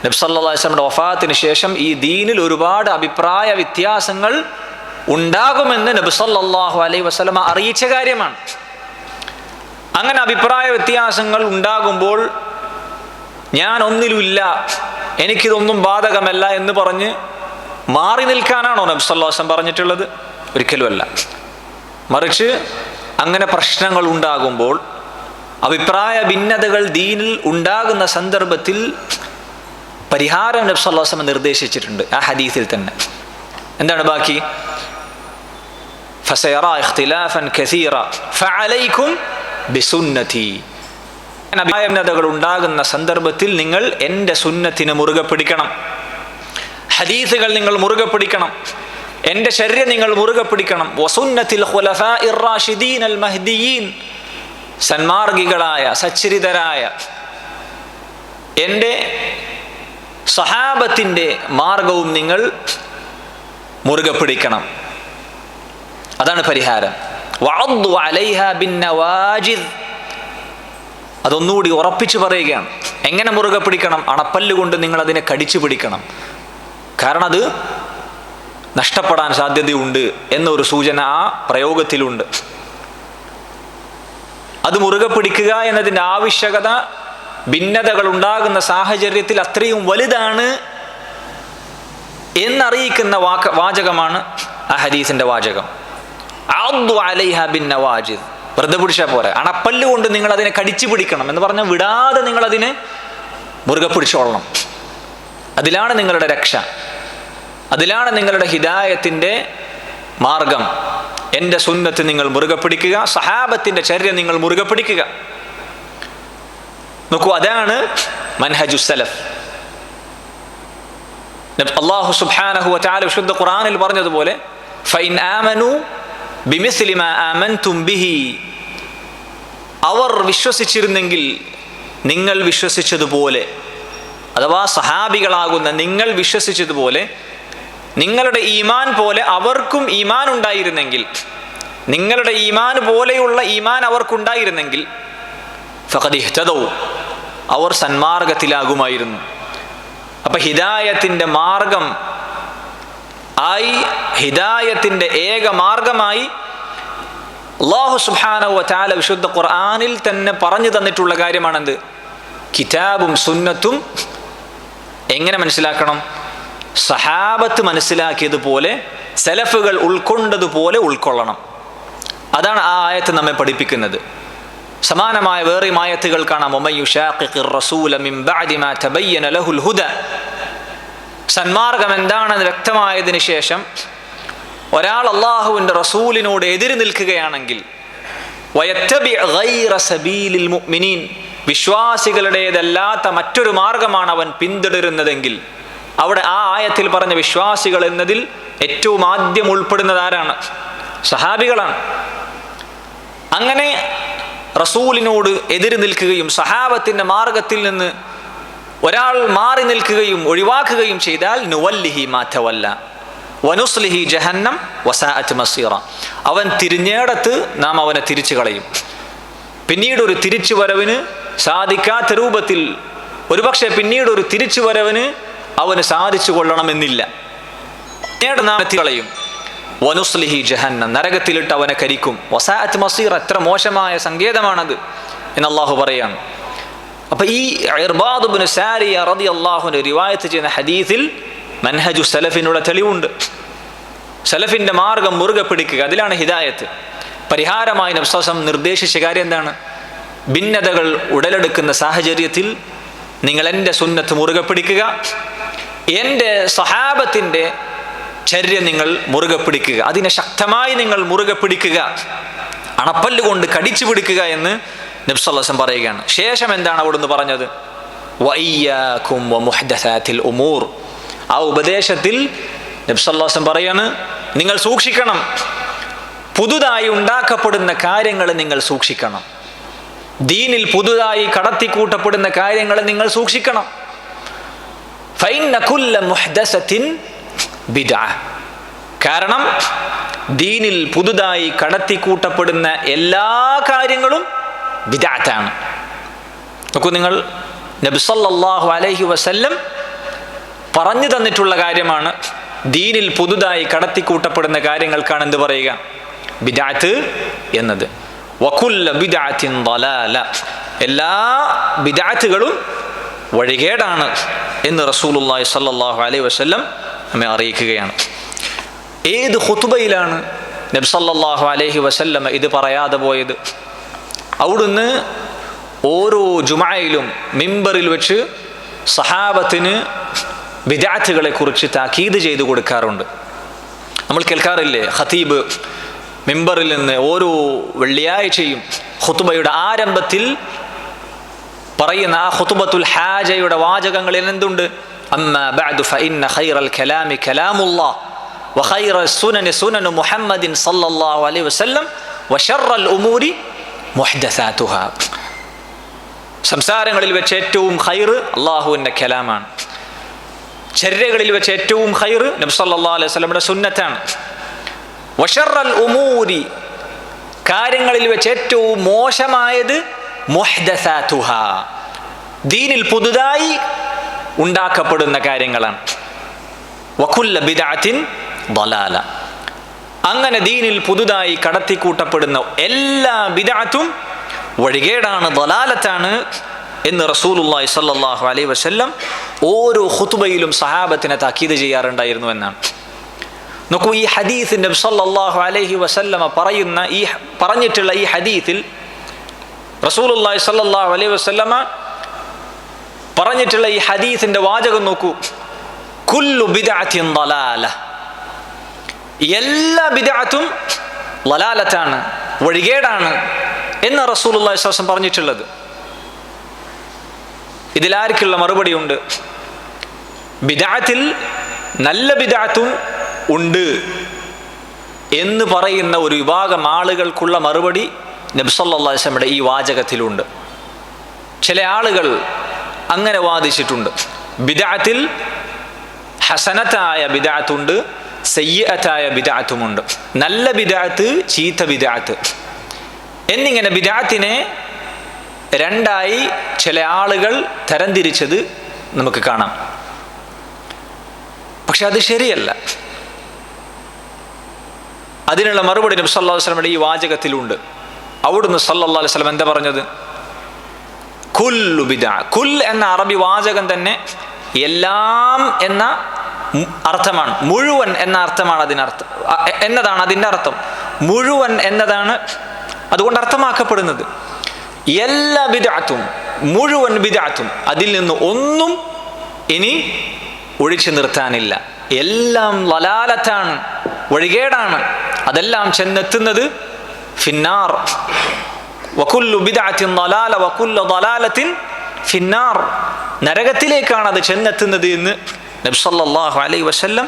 നബി സല്ലല്ലാഹു അലൈഹി വസല്ലമയുടെ വഫാത്തിന് ശേഷം ഈ ദീനിൽ ഒരുപാട് അഭിപ്രായ വ്യത്യാസങ്ങൾ ഉണ്ടാകുമെന്ന് നബി സല്ലല്ലാഹു അലൈഹി വസല്ലമ അറിയിച്ച കാര്യമാണ്. അങ്ങനെ അഭിപ്രായ വ്യത്യാസങ്ങൾ ഉണ്ടാകുമ്പോൾ ഞാൻ ഒന്നിലുമില്ല, എനിക്കിതൊന്നും ബാധകമല്ല എന്ന് പറഞ്ഞ് മാറി നിൽക്കാനാണോ നബി സല്ലല്ലാഹു അലൈഹി വസല്ലം പറഞ്ഞിട്ടുള്ളത്? ഒരിക്കലുമല്ല. മറിച്ച് അങ്ങനെ പ്രശ്നങ്ങൾ ഉണ്ടാകുമ്പോൾ, അഭിപ്രായ ഭിന്നതകൾ ദീനിൽ ഉണ്ടാകുന്ന സന്ദർഭത്തിൽ പരിഹാരം നബി സല്ലല്ലാഹു അലൈഹി വസല്ലം നിർദ്ദേശിച്ചിട്ടുണ്ട് ആ ഹദീസിൽ തന്നെ. എന്താണ് ബാക്കി? ഫസയറാ ഇഖ്തിലാഫൻ കസീറ ഫഅലൈക്കും ബിസുന്നതി. അഭിപ്രായ ഭിന്നതകൾ ഉണ്ടാകുന്ന സന്ദർഭത്തിൽ നിങ്ങൾ എൻ്റെ സുന്നത്തിനെ മുറുകെ പിടിക്കണം, ഹദീസുകൾ നിങ്ങൾ മുറുകെ പിടിക്കണം, എൻ്റെ ശരീഅ നിങ്ങൾ മുറുകെ പിടിക്കണം. വസുന്നത്തിൽ ഖുലഫാഇർ റാഷിദീൻ അൽ മഹ്ദിയീൻ, സന്മാർഗികളായ സച്ചരിതരായ എൻ്റെ സഹാബത്തിൻ്റെ മാർഗവും നിങ്ങൾ മുറുകെ പിടിക്കണം. അതാണ് പരിഹാരം. വഅദ്ദു അലൈഹാ ബിന്നവാജിദ്, അതൊന്നുകൂടി ഉറപ്പിച്ചു പറയുകയാണ്. എങ്ങനെ മുറുകെ പിടിക്കണം? അണപ്പല്ലുകൊണ്ട് നിങ്ങൾ അതിനെ കടിച്ചു പിടിക്കണം. കാരണം അത് നഷ്ടപ്പെടാൻ സാധ്യതയുണ്ട് എന്നൊരു സൂചന ആ പ്രയോഗത്തിലുണ്ട്. അത് മുറുകെ പിടിക്കുക എന്നതിൻ്റെ ആവശ്യകത ഭിന്നതകൾ ഉണ്ടാകുന്ന സാഹചര്യത്തിൽ അത്രയും വലുതാണ് എന്നറിയിക്കുന്ന വാചകമാണ് ആ ഹദീസിന്റെ വാചകം. അദ്ദു അലൈഹാ ബിന്നവാജിദ്, വെറുതെ പിടിച്ചാൽ പോരെ, അണപ്പല്ല് കൊണ്ട് നിങ്ങൾ അതിനെ കടിച്ചു പിടിക്കണം എന്ന് പറഞ്ഞാൽ വിടാതെ നിങ്ങൾ അതിനെ മുറുകെ പിടിച്ചോളണം. അതിലാണ് നിങ്ങളുടെ രക്ഷ, അതിലാണ് നിങ്ങളുടെ ഹിദായത്തിൻ്റെ മാർഗം. എൻ്റെ സുന്നത്ത് നിങ്ങൾ മുറുകെ പിടിക്കുക, സഹാബത്തിൻ്റെ ചര്യ നിങ്ങൾ മുറുകെ പിടിക്കുക. നോക്കൂ, അതാണ് മൻഹജു സലഫ്. അല്ലാഹു സുബ്ഹാനഹു വ തആല വിശുദ്ധ ഖുർആനിൽ പറഞ്ഞതുപോലെ ഫഇൻ ആമനു ബിമിസ്ലി മാ ആമൻതും ബിഹി, അവർ വിശ്വസിച്ചിരുന്നെങ്കിൽ നിങ്ങൾ വിശ്വസിച്ചതുപോലെ, അഥവാ സഹാബികളാകുന്ന നിങ്ങൾ വിശ്വസിച്ചതുപോലെ, നിങ്ങളുടെ ഈമാൻ പോലെ അവർക്കും ഈമാൻ ഉണ്ടായിരുന്നെങ്കിൽ, നിങ്ങളുടെ ഈമാൻ പോലെയുള്ള ഈമാൻ അവർക്കുണ്ടായിരുന്നെങ്കിൽ ഫഖദ് ഇഹ്തദൗ, അവർ സന്മാർഗത്തിലാകുമായിരുന്നു. അപ്പൊ ഹിദായത്തിൻ്റെ മാർഗം ആയി, ഹിദായത്തിൻ്റെ ഏക മാർഗമായി അല്ലാഹു സുബ്ഹാനഹു വ തആല വിശുദ്ധ ഖുർആനിൽ തന്നെ പറഞ്ഞു തന്നിട്ടുള്ള കാര്യമാണെന്ത്? കിതാബും സുന്നത്തും എങ്ങനെ മനസ്സിലാക്കണം? സഹാബത്ത് മനസ്സിലാക്കിയതുപോലെ, സലഫുകൾ ഉൾക്കൊണ്ടതുപോലെ ഉൾക്കൊള്ളണം. അതാണ് ആ ആയത്ത് നമ്മെ പഠിപ്പിക്കുന്നത്. സമാനമായ വേറെ ആയത്തുകൾ കാണാം. വമയ്യുശാഖിഖിർ റസൂല മിൻ ബഅദി മാ തബയ്യന ലഹുൽ ഹുദ, സന്മാർഗം എന്താണെന്ന് വ്യക്തമായതിനു ശേഷം ഒരാൾ അല്ലാഹുവിൻ്റെ റസൂലിനോട് എതിര് നിൽക്കുകയാണെങ്കിൽ, വയത്തബി ഗൈറ സബീലിൽ മുഅ്മിനീൻ, വിശ്വാസികളുടേതല്ലാത്ത മറ്റൊരു മാർഗമാണ് അവൻ പിന്തുടരുന്നതെങ്കിൽ, അവിടെ ആ ആയത്തിൽ പറഞ്ഞ വിശ്വാസികൾ എന്നതിൽ ഏറ്റവും ആദ്യം ഉൾപ്പെടുന്നത് ആരാണ്? സഹാബികളാണ്. അങ്ങനെ റസൂലിനോട് എതിര് നിൽക്കുകയും സഹാബത്തിൻ്റെ മാർഗത്തിൽ നിന്ന് ഒരാൾ മാറി നിൽക്കുകയും ഒഴിവാക്കുകയും ചെയ്താൽ നുവല്ലിഹി മാ തവല്ല വനുസ്ലിഹി ജഹന്നം വസാഅത് മസീറ, അവൻ തിരിഞ്ഞേടത്ത് നാം അവനെ തിരിച്ചു കളയും. പിന്നീട് ഒരു തിരിച്ചു വരവിന് സാധിക്കാത്ത രൂപത്തിൽ ഒരുപക്ഷെ പിന്നീട് ഒരു തിരിച്ചുവരവിന് അവന് സാധിച്ചു കൊള്ളണമെന്നില്ല. പിന്നീട് കളയും. വനുസ്ലിഹി ജഹന്നം, നരകത്തിലിട്ട് അവനെ കരിക്കും. വസാഅത്ത് മസീർ, എത്ര മോശമായ സങ്കേതമാണത് എന്ന് അള്ളാഹു പറയാണ്. അപ്പൊ ഈ ഇർബാദ് ഇബ്നു സാരിയ റളിയല്ലാഹു അൻഹു റിവായത്ത് ചെയ്യുന്ന ഹദീസിൽ മൻഹജു സലഫിനുള്ള തെളിവുണ്ട്. സലഫിന്റെ മാർഗം മുറുകെ പിടിക്കുക, അതിലാണ് ഹിദായത്ത്. പരിഹാരമായി നബി സല്ലല്ലാഹു അലൈഹി വസല്ലം നിർദ്ദേശിച്ച കാര്യം എന്താണ്? ഭിന്നതകൾ ഉടലെടുക്കുന്ന സാഹചര്യത്തിൽ നിങ്ങൾ എൻ്റെ സുന്നത്ത് മുറുകെ പിടിക്കുക, എൻ്റെ സഹാബത്തിൻ്റെ ചര്യ നിങ്ങൾ മുറുകെ പിടിക്കുക, അതിനെ ശക്തമായി നിങ്ങൾ മുറുകെ പിടിക്കുക, അണപ്പല്ലുകൊണ്ട് കടിച്ചു പിടിക്കുക എന്ന് നബി സല്ലല്ലാഹു അലൈഹി വസല്ലം പറയുകയാണ്. ശേഷം എന്താണ് അവിടുന്ന് പറഞ്ഞത്? വഇയ്യാകും വമുഹ്ദസാത്തിൽ ഉമൂർ. ആ ഉപദേശത്തിൽ നബി സല്ലല്ലാഹു അലൈഹി വസല്ലം പറയാണ്, നിങ്ങൾ സൂക്ഷിക്കണം, പുതുതായി ഉണ്ടാക്കപ്പെടുന്ന കാര്യങ്ങൾ നിങ്ങൾ സൂക്ഷിക്കണം. ദീനിൽ പുതുതായി കടത്തിക്കൂട്ടപ്പെടുന്ന കാര്യങ്ങൾ നിങ്ങൾ സൂക്ഷിക്കണം. ഫഇന്ന കുല്ല മുഹ്ദസത്തിൻ ബിദ്അ. കാരണം ദീനിൽ പുതുതായി കടത്തിക്കൂട്ടപ്പെടുന്ന എല്ലാ കാര്യങ്ങളും ബിദ്അത്താണ്. നോക്കൂ, നിങ്ങൾ നബി സല്ലല്ലാഹു അലൈഹി വസല്ലം പറഞ്ഞു തന്നിട്ടുള്ള കാര്യമാണ്. ദീനിൽ പുതുതായി കടത്തിക്കൂട്ടപ്പെടുന്ന കാര്യങ്ങൾക്കാണ് എന്ത് പറയുക? ബിദ്അത്ത് എന്നത്. വകുല്ല ബിദ്അത്തിൻ ളലാല, എല്ലാ ബിദ്അത്തുകളും വഴികേടാണ് എന്ന് റസൂലുള്ളാഹി സ്വല്ലല്ലാഹു അലൈഹി വസല്ലം നമ്മെ അറിയിക്കുകയാണ്. ഏത് ഖുതുബയിലാണ് നബി സല്ലല്ലാഹു അലൈഹി വസല്ലം ഇത് പറയാതെ പോയത്? അവിടുന്ന് ഓരോ ജുമഅയിലും മിമ്പറിൽ വെച്ച് സഹാബത്തിന് ബിദ്അത്തുകളെ കുറിച്ച് താക്കീത് ചെയ്തു കൊടുക്കാറുണ്ട്. നമ്മൾ കേൾക്കാറില്ലേ, ഖതീബ് മിമ്പറിൽ നിന്ന് ഓരോ വെള്ളിയാഴ്ചയും ഖുതുബയുടെ ആരംഭത്തിൽ പറയുന്ന ആ ഖുതുബത്തുൽ ഹാജയുടെ വാചകങ്ങളിൽ എന്തുണ്ട്? അമ്മാ ബഅദു ഫഇന്ന ഖൈറൽ കലാമി കലാമുല്ലാഹ് വഖൈറസ് സുനനി സുനനു മുഹമ്മദിൻ സല്ലല്ലാഹു അലൈഹി വസല്ലം വശർറൽ ഉമൂരി മുഹ്ദസാതുഹാ. സംസാരങ്ങളിൽ വെച്ച് ഏറ്റവും ഖൈർ അല്ലാഹുവിൻ്റെ കലാമാണ്. ചര്യകളിൽ വെച്ച് ഏറ്റവും ഖൈർ നബി സല്ലല്ലാഹു അലൈഹി വസല്ലമയുടെ സുന്നത്താണ്. വശർറൽ ഉമൂരി, കാര്യങ്ങളിൽ വെച്ച് ഏറ്റവും മോശമായത് മുഹ്ദസാതുഹാ, ദീനിൽ പുതുതായി ഉണ്ടാക്കപ്പെടുന്ന കാര്യങ്ങളാണ്. വകുല്ല ബിദ്അത്തിൻ ളലാല, അങ്ങനെ ദീനിൽ പുതുതായി കടത്തിക്കൂട്ടപ്പെടുന്ന എല്ലാ ബിദ്അത്തും വഴികേടാണ്, ളലാലത്താണ് എന്ന് റസൂലുള്ളാഹി സ്വല്ലല്ലാഹു അലൈഹി വസല്ലം ഓരോ ഖുതുബയിലും സഹാബത്തിനെ താക്കീത് ചെയ്യാറുണ്ടായിരുന്നു എന്നാണ്. നോക്കൂ, ഈ ഹദീസ് നബി സല്ലല്ലാഹു അലൈഹി വസല്ലമ പറഞ്ഞിട്ടുള്ള ഈ ഹദീസിൽ റസൂലുള്ളാഹി സ്വല്ലല്ലാഹു അലൈഹി വസല്ലമ പറഞ്ഞിട്ടുള്ള ഈ ഹദീസിന്റെ വാചകം നോക്കൂ, കുല്ലു ബിദ്അത്തിൻ ളലാല, എല്ലാ ബിദ്അത്തും ളലാലത്താണ്, വഴികേടാണ് എന്ന് റസൂലുള്ളാഹി സ്വല്ലല്ലാഹു അലൈഹി വസല്ലം പറഞ്ഞിട്ടുള്ളത്. ഇതിലാർക്കുള്ള മറുപടി ഉണ്ട്? ബിദ്അത്തിൽ നല്ല ബിദ്അത്തും ഉണ്ട് എന്ന് പറയുന്ന ഒരു വിഭാഗം ആളുകൾക്കുള്ള മറുപടി നബി സല്ലല്ലാഹു അലൈഹി വസല്ലമയുടെ ഈ വാചകത്തിലുണ്ട്. ചില ആളുകൾ അങ്ങനെ വാദിച്ചിട്ടുണ്ട്, ബിദ്അത്തിൽ ഹസനത്തായ ബിദ്അത്തുണ്ട്, സയ്യിഅത്തായ ബിദ്അത്തുമുണ്ട്. നല്ല ബിദ്അത്ത്, ചീത്ത ബിദ്അത്ത് എന്നിങ്ങനെ ബിദ്അത്തിനെ രണ്ടായി ചില ആളുകൾ തരംതിരിച്ചത് നമുക്ക് കാണാം. പക്ഷെ അത് ശരിയല്ല. അതിനുള്ള മറുപടി നബി സല്ലല്ലാഹു അലൈഹി വസല്ലമയുടെ ഈ വാചകത്തിലുണ്ട്. അവിടുന്ന് സല്ലല്ലാഹു അലൈഹി വസല്ലം എന്താ പറഞ്ഞത്? കുല്ലു ബിദ്അ. കുൽ എന്ന അറബി വാചകം തന്നെ എല്ലാം എന്ന അർത്ഥമാണ്, മുഴുവൻ എന്ന അർത്ഥമാണ് എന്നതാണ് അതിൻ്റെ അർത്ഥം. മുഴുവൻ എന്നതാണ് അതുകൊണ്ട് അർത്ഥമാക്കപ്പെടുന്നത്. എല്ലാ ബിദ്അത്തും, മുഴുവൻ ബിദ്അത്തും, അതിൽ നിന്ന് ഒന്നും ഇനി ഒഴിച്ചു നിർത്താനില്ല. എല്ലാം ളലാലത്താണ്, വഴികേടാണ്, അതെല്ലാം ചെന്നെത്തുന്നത് ഫിന്നാർ. വകുല്ലു ബിദ്അത്തിൻ ളലാല വകുല്ലു ളലാലത്തിൻ ഫിന്നാർ, നരകത്തിലേക്കാണ് അത് ചെന്നെത്തുന്നത് എന്ന് നബി സല്ലല്ലാഹു അലൈഹി വസല്ലം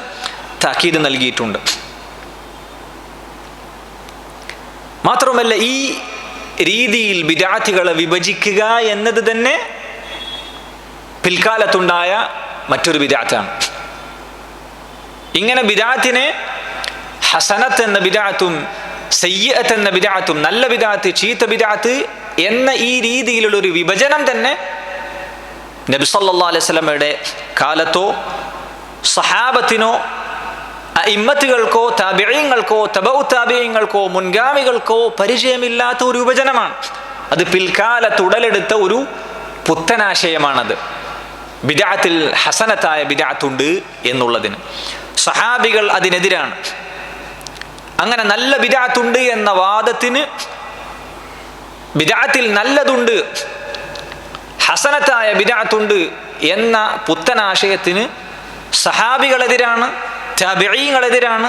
താക്കീത് നൽകിയിട്ടുണ്ട്. മാത്രമല്ല, ഈ രീതിയിൽ ബിദ്അത്തുകളെ വിഭജിക്കുക എന്നത് തന്നെ പിൽക്കാലത്തുണ്ടായ മറ്റൊരു ബിദ്അത്താണ്. ഇങ്ങനെ ബിദ്അത്തിനെ ഹസനത്ത് എന്ന ബിദ്അത്തും സയ്യിഅത്ത് എന്ന ബിദ്അത്തും, നല്ല ബിദ്അത്ത്, ചീത്ത ബിദ്അത്ത് എന്ന ഈ രീതിയിലുള്ള ഒരു വിഭജനം തന്നെ നബി സല്ലല്ലാഹു അലൈഹി വസല്ലമയുടെ കാലത്തോ സഹാബത്തിനോ ഇമ്മത്തുകൾക്കോ താബിഈങ്ങൾക്കോ തബഉ താബിഈങ്ങൾക്കോ മുൻഗാമികൾക്കോ പരിചയമില്ലാത്ത ഒരു വിഭജനമാണ്. അത് പിൽക്കാലത്ത് ഉടലെടുത്ത ഒരു പുത്തനാശയമാണത്. ബിദ്അത്തിൽ ഹസനത്തായ ബിദ്അത്തുണ്ട് എന്നുള്ളതിന് സഹാബികൾ അതിനെതിരാണ്. അങ്ങനെ നല്ല ബിദ്അത്തുണ്ട് എന്ന വാദത്തിന്, ബിദ്അത്തിൽ നല്ലതുണ്ട്, ഹസനത്തായ ബിദ്അത്തുണ്ട് എന്ന പുത്തനാശയത്തിന് സഹാബികളെതിരാണ്, താബിഈങ്ങളെതിരാണ്,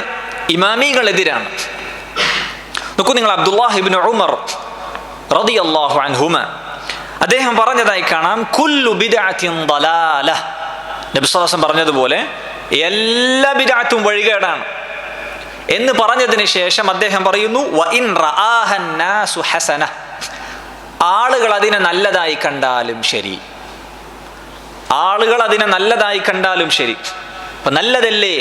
ഇമാമികളെതിരാണ്. നോക്കൂ, നിങ്ങൾ അബ്ദുല്ലാഹ് ഇബ്നു ഉമർ റളിയല്ലാഹു അൻഹുമ അദ്ദേഹം പറഞ്ഞതായി കാണാം, കുല്ലു ബിദ്അത്തിൻ ദലാല. നബി സല്ലല്ലാഹു അലൈഹി വസല്ലം പറഞ്ഞതുപോലെ എല്ലാ ബിദ്അത്തും വഴികേടാണ് എന്ന് പറഞ്ഞതിന് ശേഷം അദ്ദേഹം പറയുന്നു, വ ഇൻ റആഹ നാസു ഹസന, ആളുകൾ അതിനെ നല്ലതായി കണ്ടാലും ശരി, ആളുകൾ അതിനെ നല്ലതായി കണ്ടാലും ശരി. അപ്പൊ നല്ലതല്ലേ,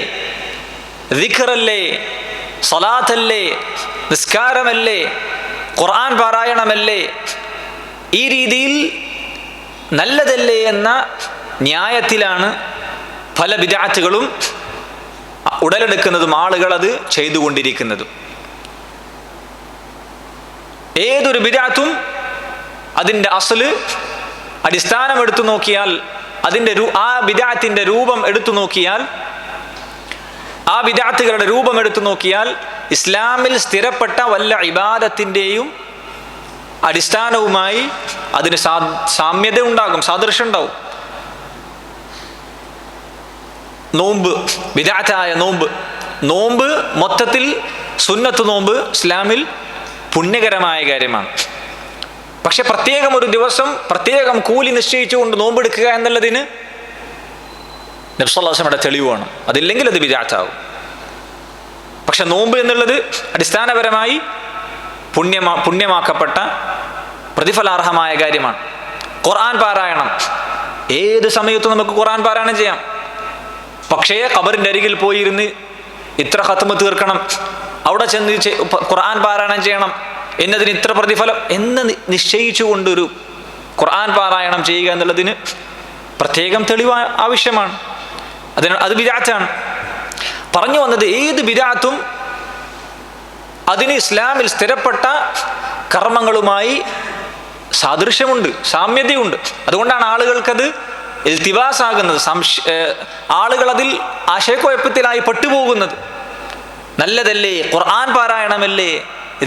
ദിക്റല്ലേ, സ്വലാത്തല്ലേ, നിസ്കാരമല്ലേ, ഖുർആൻ പാരായണമല്ലേ, ഈ രീതിയിൽ നല്ലതല്ലേ എന്ന ന്യായത്തിലാണ് പല ബിദ്അത്തുകളും ഉടലെടുക്കുന്നതും ആളുകൾ അത് ചെയ്തുകൊണ്ടിരിക്കുന്നതും. ഏതൊരു ബിദ്അത്തും അതിൻ്റെ അസ്ല്, അടിസ്ഥാനം എടുത്തു നോക്കിയാൽ, അതിൻ്റെ ആ ബിദ്അത്തിന്റെ രൂപം എടുത്തു നോക്കിയാൽ, ആ ബിദ്അത്തുകളുടെ രൂപം എടുത്തു നോക്കിയാൽ ഇസ്ലാമിൽ സ്ഥിരപ്പെട്ട വല്ല ഇബാദത്തിൻ്റെയും അടിസ്ഥാനവുമായി അതിന് സാമ്യത ഉണ്ടാകും, സാദൃശ്യം ഉണ്ടാവും. നോമ്പ്, ബിദ്അത്തായ നോമ്പ് മൊത്തത്തിൽ സുന്നത്ത് നോമ്പ് ഇസ്ലാമിൽ പുണ്യകരമായ കാര്യമാണ്. പക്ഷെ പ്രത്യേകം ഒരു ദിവസം പ്രത്യേകം കൂലി നിശ്ചയിച്ചുകൊണ്ട് നോമ്പെടുക്കുക എന്നുള്ളതിന് നബി സല്ലല്ലാഹു അലൈഹി വസല്ലമയുടെ തെളിവാണ്. അതില്ലെങ്കിൽ അത് ബിദ്അത്താവും. പക്ഷെ നോമ്പ് എന്നുള്ളത് അടിസ്ഥാനപരമായി പുണ്യമാക്കപ്പെട്ട പ്രതിഫലാർഹമായ കാര്യമാണ്. ഖുർആൻ പാരായണം, ഏത് സമയത്തും നമുക്ക് ഖുർആൻ പാരായണം ചെയ്യാം. പക്ഷേ ഖബറിൻ്റെ അരികിൽ പോയിരുന്ന് ഇത്ര ഖത്മ തീർക്കണം, അവിടെ ചെന്ന് ഖുർആൻ പാരായണം ചെയ്യണം എന്നതിന് ഇത്ര പ്രതിഫലം എന്ന് നിശ്ചയിച്ചുകൊണ്ട് ഒരു ഖുർആൻ പാരായണം ചെയ്യുക എന്നുള്ളതിന് പ്രത്യേകം തെളിവ് ആവശ്യമാണ്. അത് ബിദ്അത്താണ്. പറഞ്ഞു വന്നത്, ഏത് ബിദ്അത്തും അതിന് ഇസ്ലാമിൽ സ്ഥിരപ്പെട്ട കർമ്മങ്ങളുമായി സാദൃശ്യമുണ്ട്, സാമ്യതയുണ്ട്. അതുകൊണ്ടാണ് ആളുകൾക്കത് ഇൽത്തിബാസാകുന്നത്, ആളുകൾ അതിൽ ആശയക്കുഴപ്പത്തിലായി പെട്ടുപോകുന്നത്. നല്ലതല്ലേ, ഖുർആൻ പാരായണമല്ലേ,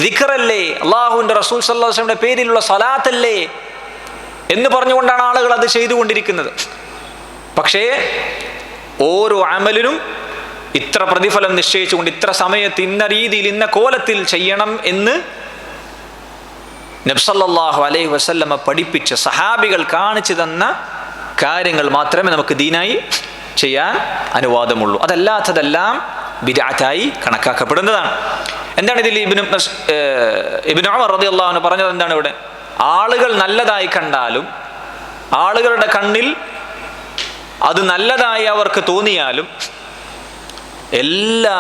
ദിക്റല്ലേ, അള്ളാഹുവിൻ്റെ റസൂൽ സല്ലല്ലാഹു അലൈഹി വസല്ലമയുടെ പേരിലുള്ള സ്വലാത്തല്ലേ എന്ന് പറഞ്ഞുകൊണ്ടാണ് ആളുകൾ അത് ചെയ്തുകൊണ്ടിരിക്കുന്നത്. പക്ഷേ ഓരോ അമലിനും ഇത്ര പ്രതിഫലം നിശ്ചയിച്ചുകൊണ്ട് ഇത്ര സമയത്ത് ഇന്ന രീതിയിൽ ഇന്ന കോലത്തിൽ ചെയ്യണം എന്ന് നബി സല്ലല്ലാഹു അലൈഹി വസല്ലമ പഠിപ്പിച്ച, സഹാബികൾ കാണിച്ചു തന്ന കാര്യങ്ങൾ മാത്രമേ നമുക്ക് ദീനായി ചെയ്യാൻ അനുവാദമുള്ളൂ. അതല്ലാത്തതെല്ലാം ബിദ്അത്തായി കണക്കാക്കപ്പെടുന്നതാണ്. എന്താണ് ഇതിൽ ഇബ്നു ഉമർ റളിയല്ലാഹു അൻഹു പറഞ്ഞത്? എന്താണ് ഇവിടെ? ആളുകൾ നല്ലതായി കണ്ടാലും, ആളുകളുടെ കണ്ണിൽ അത് നല്ലതായി അവർക്ക് തോന്നിയാലും, എല്ലാ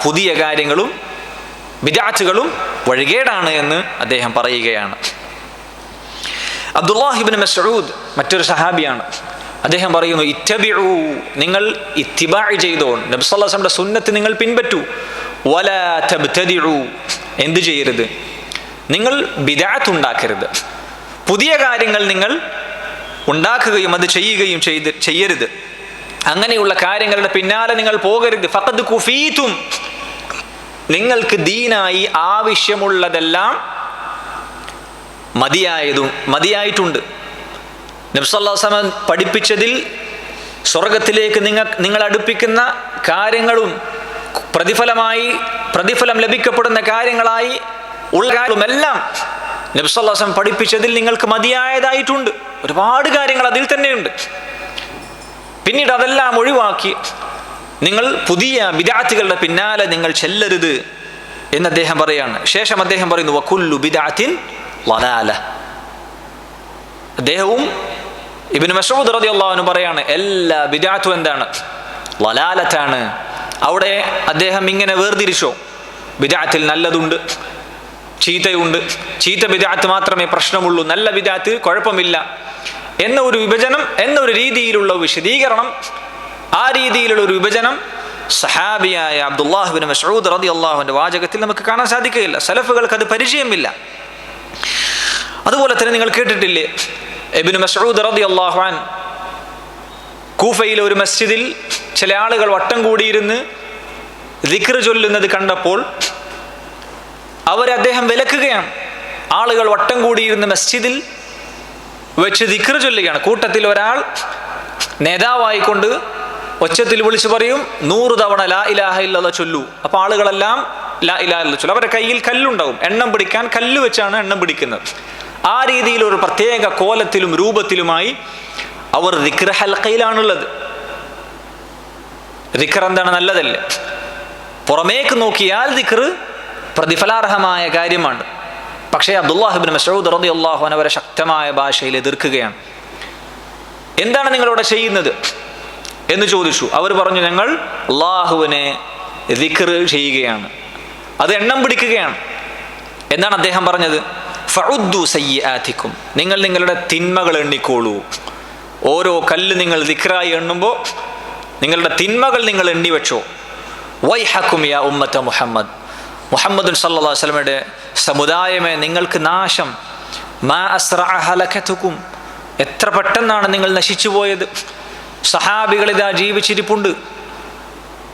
പുതിയ കാര്യങ്ങളും ബിദ്അത്തുകളും വഴികേടാണ് എന്ന് അദ്ദേഹം പറയുകയാണ്. അബ്ദുല്ലാഹ് ഇബ്നു മസ്ഊദ് മറ്റൊരു സഹാബിയാണ്. അദ്ദേഹം പറയുന്നു, ഇത്തബിഉ, നിങ്ങൾ ഇത്തിബാഅ് ചെയ്തോ, നബി സല്ലല്ലാഹു അലൈഹി വസല്ലമയുടെ സുന്നത്ത് നിങ്ങൾ പിൻപറ്റൂ. വലാ തബ്തദിഉ, എന്ത് ചെയ്യരുത്? നിങ്ങൾ ബിദ്അത്ത് ഉണ്ടാക്കരുത്, പുതിയ കാര്യങ്ങൾ നിങ്ങൾ ഉണ്ടാക്കുകയും അത് ചെയ്യുകയും ചെയ്യരുത്. അങ്ങനെയുള്ള കാര്യങ്ങളുടെ പിന്നാലെ നിങ്ങൾ പോകരുത്. ഫഖദ് കുഫീതും, നിങ്ങൾക്ക് ദീനായി ആവശ്യമുള്ളതെല്ലാം മതിയായിട്ടുണ്ട്. നബി സല്ലല്ലാഹു അലൈഹി വസല്ലം പഠിപ്പിച്ചതിൽ സ്വർഗത്തിലേക്ക് നിങ്ങൾ അടുപ്പിക്കുന്ന കാര്യങ്ങളും പ്രതിഫലം ലഭിക്കപ്പെടുന്ന കാര്യങ്ങളായി ഉള്ള കാര്യങ്ങളുമെല്ലാം നബി സല്ലല്ലാഹു അലൈഹി വസല്ലം പഠിപ്പിച്ചതിൽ നിങ്ങൾക്ക് മതിയായതായിട്ടുണ്ട്. ഒരുപാട് കാര്യങ്ങൾ അതിൽ തന്നെയുണ്ട്. പിന്നീട് അതെല്ലാം ഒഴിവാക്കി നിങ്ങൾ പുതിയ ബിദ്അത്തുകളുടെ പിന്നാലെ നിങ്ങൾ ചെല്ലരുത് എന്ന് അദ്ദേഹം പറയാണ്. ശേഷം അദ്ദേഹം പറയുന്നു, വകുല്ലു ബിദ്അത്തിൻ ളലാല. അദ്ദേഹവും ഇബ്നു മസ്ഊദ് റളിയല്ലാഹു അൻഹു പറയാണ്, എല്ലാ ബിദ്അത്തും എന്താണ്? ളലാലത്താണ്. അവിടെ അദ്ദേഹം ഇങ്ങനെ വേർതിരിച്ചോ, ബിദ്അത്തിൽ നല്ലതുണ്ട്, ചീത്തയുണ്ട്. ചീത്ത ബിദ്അത്ത് മാത്രമേ പ്രശ്നമുള്ളൂ, നല്ല ബിദ്അത്ത് കുഴപ്പമില്ല എന്ന ഒരു വിഭജനം, എന്നൊരു രീതിയിലുള്ള വിശദീകരണം, ആ രീതിയിലുള്ള ഒരു വിഭജനം സഹാബിയായ അബ്ദുല്ലാഹ് ഇബ്നു മസ്ഊദ് റളിയല്ലാഹുവിന്റെ വാചകത്തിൽ നമുക്ക് കാണാൻ സാധിക്കുകയില്ല. സലഫുകൾക്ക് അത് പരിചയമില്ല. അതുപോലെ തന്നെ നിങ്ങൾ കേട്ടിട്ടില്ലേ, ഇബ്നു മസ്ഊദ് റളിയല്ലാഹു അൻഹു കൂഫയിലെ ഒരു മസ്ജിദിൽ ചില ആളുകൾ വട്ടം കൂടിയിരുന്ന് ദിക്ർ ചൊല്ലുന്നത് കണ്ടപ്പോൾ അദ്ദേഹം വിലക്കുകയാണ്. ആളുകൾ വട്ടം കൂടിയിരുന്ന് മസ്ജിദിൽ വെച്ച് ദിക്ർ ചൊല്ലുകയാണ്. കൂട്ടത്തിൽ ഒരാൾ നേതാവായിക്കൊണ്ട് ഒച്ചത്തിൽ വിളിച്ചു പറയും, 100 തവണ ലാ ഇലാഹ ഇല്ലല്ലാഹ് ചൊല്ലൂ. അപ്പോൾ ആളുകളെല്ലാം ലാ ഇലാഹ ഇല്ലല്ലാഹ് ചൊല്ലും. അവരുടെ കയ്യിൽ കല്ലുണ്ടാവും, എണ്ണം പിടിക്കാൻ കല്ല് വെച്ചാണ് എണ്ണം പിടിക്കുന്നത്. ആ രീതിയിൽ ഒരു പ്രത്യേക കോലത്തിലും രൂപത്തിലുമായി അവർ ദിക്ർ ഹൽഖയിലാണുള്ളത്. ദിക്ർ എന്താണ്? നല്ലതല്ലേ? പുറമേക്ക് നോക്കിയാൽ ദിക്ർ പ്രതിഫലാർഹമായ കാര്യമാണ്. പക്ഷേ അബ്ദുല്ലാഹ് ഇബ്നു മസ്ഊദ് റളിയല്ലാഹു അൻഹു അവരെ ശക്തമായ ഭാഷയിൽ എതിർക്കുകയാണ്. എന്താണ് നിങ്ങളിവിടെ ചെയ്യുന്നത് എന്ന് ചോദിച്ചു. അവർ പറഞ്ഞു, ഞങ്ങൾ അള്ളാഹുവിനെ ദിക്ർ ചെയ്യുകയാണ്, അത് എണ്ണം പിടിക്കുകയാണ്. എന്താണ് അദ്ദേഹം പറഞ്ഞത്? ഫഉദ്ദു സയ്യിആതികും, നിങ്ങൾ നിങ്ങളുടെ തിന്മകൾ എണ്ണിക്കോളൂ. ഓരോ കല്ല് നിങ്ങൾ ദിക്റായി എണ്ണുമ്പോൾ നിങ്ങളുടെ തിന്മകൾ നിങ്ങൾ എണ്ണി വെച്ചോ. വൈഹക്കും യാ ഉമ്മത്ത മുഹമ്മദ്, മുഹമ്മദ് സല്ലല്ലാഹു അലൈഹി വസല്ലമയുടെ സമുദായമേ, നിങ്ങൾക്ക് നാശം. മാ അസ്റഅ ഹലകതുകും, എത്ര പെട്ടെന്നാണ് നിങ്ങൾ നശിച്ചു പോയത്. സഹാബികൾ ഇതാ ജീവിച്ചിരിപ്പുണ്ട്.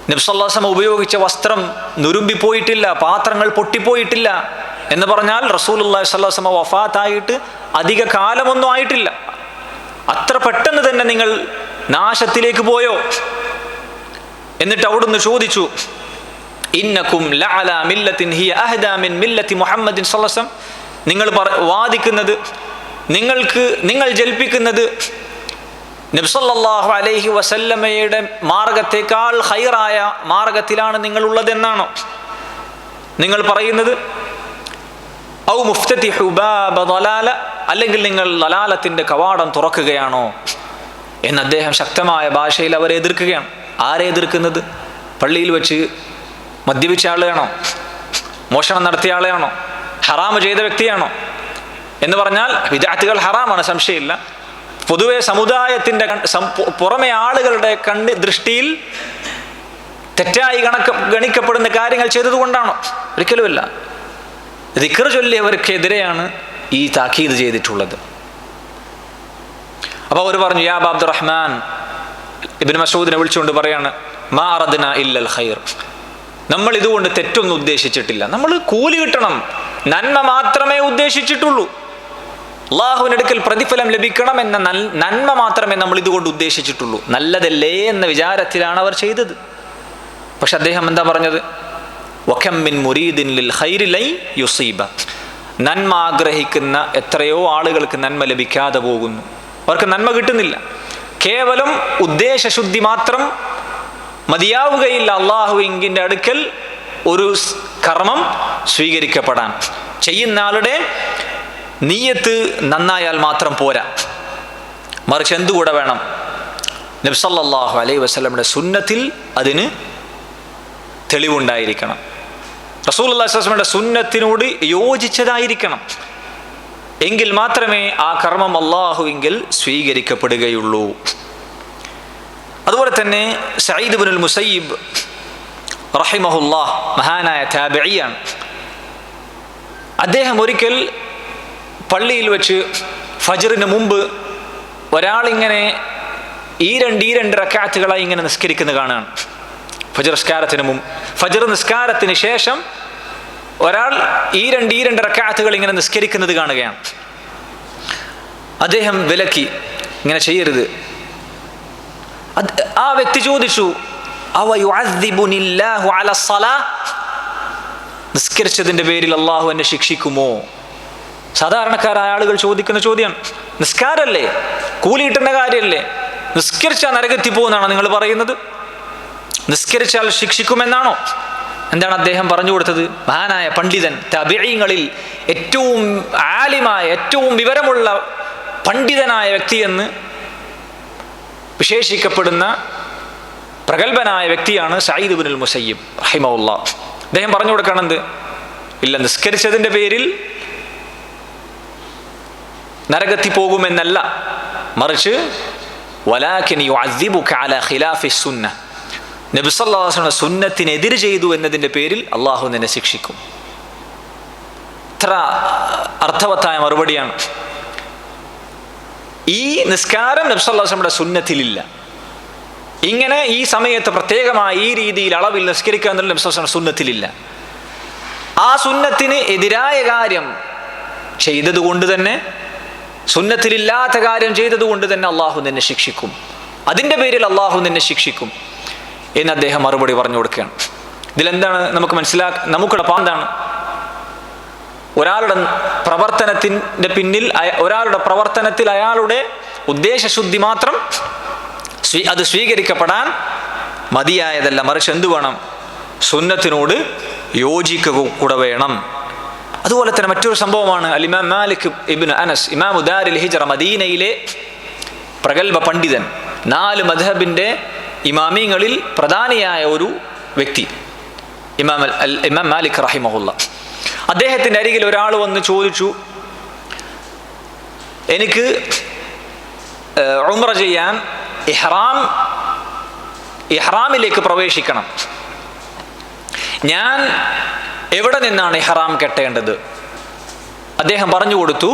നബി സല്ലല്ലാഹു അലൈഹി വസല്ലം ഉപയോഗിച്ച വസ്ത്രം നുരുമ്പിപ്പോയിട്ടില്ല, പാത്രങ്ങൾ പൊട്ടിപ്പോയിട്ടില്ല. എന്ന് പറഞ്ഞാൽ റസൂലുള്ളാഹി സ്വല്ലല്ലാഹു അലൈഹി വസല്ലം വഫാത്തായിട്ട് അധിക കാലമൊന്നും ആയിട്ടില്ല. അത്ര പെട്ടെന്ന് തന്നെ നിങ്ങൾ നാശത്തിലേക്ക് പോയോ? എന്നിട്ട് അവിടുന്ന് ചോദിച്ചു, ഇന്നകും ലഅലാ മില്ലത്തിൻ ഹിയ അഹ്ദാ മിൻ മില്ലത്തി മുഹമ്മദിൻ സ്വല്ലല്ലാഹു അലൈഹി വസല്ലം, നിങ്ങൾ വാദിക്കുന്നത്, നിങ്ങൾ ജൽപ്പിക്കുന്നത് നബി സല്ലല്ലാഹു അലൈഹി വസല്ലമയുടെ മാർഗത്തേക്കാൾ ഖൈറായ മാർഗത്തിലാണ് നിങ്ങൾ ഉള്ളതെന്നാണോ നിങ്ങൾ പറയുന്നത്? ഔ മുഫ്തതിഹു ബാബ ദലാല, അല്ലെങ്കിൽ നിങ്ങൾ ദലാലത്തിന്റെ കവാടം തുറക്കുകയാണോ എന്ന് അദ്ദേഹം ശക്തമായ ഭാഷയിൽ അവരെ എതിർക്കുകയാണ്. ആരെ എതിർക്കുന്നത്? പള്ളിയിൽ വെച്ച് മദ്യപിച്ച ആളെയാണോ? മോഷണം നടത്തിയ ആളെയാണോ? ഹറാമ് ചെയ്ത വ്യക്തിയാണോ? എന്ന് പറഞ്ഞാൽ വിദഅത്തുകൾ ഹറാമാണ്, സംശയമില്ല. പൊതുവെ സമുദായത്തിൻ്റെ പുറമെ ആളുകളുടെ ദൃഷ്ടിയിൽ തെറ്റായി ഗണിക്കപ്പെടുന്ന കാര്യങ്ങൾ ചെയ്തതുകൊണ്ടാണോ? ഒരിക്കലുമല്ല. ദിക്ർ ചൊല്ലിയവർക്കെതിരെയാണ് ഈ താക്കീത് ചെയ്തിട്ടുള്ളത്. അപ്പോൾ അവർ പറഞ്ഞു, യാ അബാ അബ്ദുറഹ്മാൻ, ഇബ്നു മസ്ഊദിനെ വിളിച്ചുകൊണ്ട് പറയാണ്, മാ അറദ്നാ ഇല്ലൽ ഖൈർ, നമ്മൾ ഇതുകൊണ്ട് തെറ്റൊന്നും ഉദ്ദേശിച്ചിട്ടില്ല. നമ്മൾ കൂലി കിട്ടണം, നന്മ മാത്രമേ ഉദ്ദേശിച്ചിട്ടുള്ളൂ. അള്ളാഹുവിൻ്റെ അടുക്കൽ പ്രതിഫലം ലഭിക്കണം എന്ന നന്മ മാത്രമേ നമ്മൾ ഇതുകൊണ്ട് ഉദ്ദേശിച്ചിട്ടുള്ളൂ. നല്ലതല്ലേ എന്ന വിചാരത്തിലാണ് അവർ ചെയ്തത്. പക്ഷെ അദ്ദേഹം എന്താ പറഞ്ഞത്? വകം മിൻ മുരീദിൻ ലിൽ ഖൈരി ലൈ യുസീബ, നന്മ ആഗ്രഹിക്കുന്ന എത്രയോ ആളുകൾക്ക് നന്മ ലഭിക്കാതെ പോകുന്നു, അവർക്ക് നന്മ കിട്ടുന്നില്ല. കേവലം ഉദ്ദേശശുദ്ധി മാത്രം മതിയാവുകയില്ല അള്ളാഹുവിൻ്റെ അടുക്കൽ ഒരു കർമ്മം സ്വീകരിക്കപ്പെടാൻ. ചെയ്യുന്ന ആളുടെ നിയ്യത്ത് നന്നായാൽ മാത്രം പോരാ, മറിച്ച് എന്തുകൂടെ വേണം? നബി സല്ലല്ലാഹു അലൈഹി വസല്ലമയുടെ സുന്നത്തിൽ അതിന് തെളിവുണ്ടായിരിക്കണം. റസൂലുള്ളാഹി സ്വല്ലല്ലാഹു അലൈഹി വസല്ലമയുടെ സുന്നത്തിനോട് യോജിച്ചതായിരിക്കണം. എങ്കിൽ മാത്രമേ ആ കർമ്മം അള്ളാഹുവിങ്കിൽ സ്വീകരിക്കപ്പെടുകയുള്ളൂ. അതുപോലെ തന്നെ സഈദ് ഇബ്നുൽ മുസയ്യിബ് റഹിമഹുല്ലാഹ്, മഹാനായ താബിഈയാണ്. അദ്ദേഹം ഒരിക്കൽ പള്ളിയിൽ വെച്ച് ഫജ്റിന് മുമ്പ് ഒരാളിങ്ങനെ ഈ രണ്ട് റക്അത്തുകളായി ഇങ്ങനെ നിസ്കരിക്കുന്നത് കാണുകയാണ്. ഫജ്ർ നിസ്കാരത്തിന് ശേഷം ഒരാൾ ഈ രണ്ട് റക്അത്തുകൾ ഇങ്ങനെ നിസ്കരിക്കുന്നത് കാണുകയാണ്. അദ്ദേഹം വിലക്കി, ഇങ്ങനെ ചെയ്യരുത്. ആ വ്യക്തി ചോദിച്ചു, അവ യുഅദ്ദിബുനില്ലാഹു അലാ സ്വലാഹ്, നിസ്കരിച്ചതിൻ്റെ പേരിൽ അള്ളാഹു എന്നെ ശിക്ഷിക്കുമോ? സാധാരണക്കാരായ ആളുകൾ ചോദിക്കുന്ന ചോദ്യമാണ്. നിസ്കാരല്ലേ, കൂലി കിട്ടേണ്ട കാര്യമല്ലേ, നിസ്കരിച്ചാൽ നരകത്തിൽ പോകുമെന്നാണോ നിങ്ങൾ പറയുന്നത്? നിസ്കരിച്ചാൽ ശിക്ഷിക്കുമെന്നാണോ? എന്താണ് അദ്ദേഹം പറഞ്ഞു കൊടുത്തത്? മഹാനായ പണ്ഡിതൻ, തബിഈങ്ങളിൽ ഏറ്റവും ആലിമായ, ഏറ്റവും വിവരമുള്ള പണ്ഡിതനായ വ്യക്തിയെന്ന് വിശേഷിക്കപ്പെടുന്ന പ്രഗത്ഭനായ വ്യക്തിയാണ് സഈദ് ഇബ്നുൽ മുസയ്യിബ് റഹിമഹുല്ലാഹ്. അദ്ദേഹം പറഞ്ഞു കൊടുക്കണത്, ഇല്ല, നിസ്കരിച്ചതിൻ്റെ പേരിൽ നരകത്തിൽ പോകുമെന്നല്ല, മറിച്ച് വലാകിൻ യുഅദ്ദിബുക അലാ ഖിലാഫി സുന്ന, നബി സല്ലല്ലാഹു അലൈഹി വസല്ലം സുന്നത്തിനെതിര് ചെയ്തു എന്നതിൻ്റെ പേരിൽ അള്ളാഹു നിന്നെ ശിക്ഷിക്കും. ഇത്ര അർത്ഥവത്തായ മറുപടിയാണ്. ഈ നിസ്കാരം നബി സല്ലല്ലാഹു അലൈഹി വസല്ലമയുടെ സുന്നത്തിലില്ല. ഇങ്ങനെ ഈ സമയത്ത് പ്രത്യേകമായി ഈ രീതിയിൽ അളവിൽ നിസ്കരിക്കുക എന്നുള്ള നബി സല്ലല്ലാഹു അലൈഹി വസല്ലം സുന്നത്തിലില്ല. ആ സുന്നത്തിന് എതിരായ കാര്യം ചെയ്തതുകൊണ്ട് തന്നെ, സുന്നത്തിലില്ലാത്ത കാര്യം ചെയ്തതുകൊണ്ട് തന്നെ അള്ളാഹു നിന്നെ ശിക്ഷിക്കും, അതിൻ്റെ പേരിൽ അള്ളാഹു നിന്നെ ശിക്ഷിക്കും എന്ന് അദ്ദേഹം മറുപടി പറഞ്ഞു കൊടുക്കുകയാണ്. ഇതിലെന്താണ് നമുക്ക് നമുക്കുള്ള എന്താണ്? ഒരാളുടെ പ്രവർത്തനത്തിൻ്റെ പിന്നിൽ, ഒരാളുടെ പ്രവർത്തനത്തിൽ അയാളുടെ ഉദ്ദേശശുദ്ധി മാത്രം അത് സ്വീകരിക്കപ്പെടാൻ മതിയായതല്ല, മറിച്ച് എന്തു വേണം? സുന്നത്തിനോട് യോജിക്കുക കൂടെ വേണം. അതുപോലെ തന്നെ മറ്റൊരു സംഭവമാണ് അൽ-ഇമാം മാലിക് ഇബ്നു അനസ്, ഇമാമു ദാരിൽ ഹിജ്റ, മദീനയിലെ പ്രഗൽഭ പണ്ഡിതൻ, 4 മദ്ഹബിൻ്റെ ഇമാമിങ്ങളിൽ പ്രധാനിയായ ഒരു വ്യക്തി, ഇമാം മാലിക് റഹിമഹുല്ലാ. അദ്ദേഹത്തിൻ്റെ അരികിൽ ഒരാൾ വന്ന് ചോദിച്ചു, എനിക്ക് ഉംറ ചെയ്യാൻ ഇഹ്റാമിലേക്ക് പ്രവേശിക്കണം, ഞാൻ എവിടെ നിന്നാണ് ഇഹ്റാം കെട്ടേണ്ടത്? അദ്ദേഹം പറഞ്ഞു കൊടുത്തു,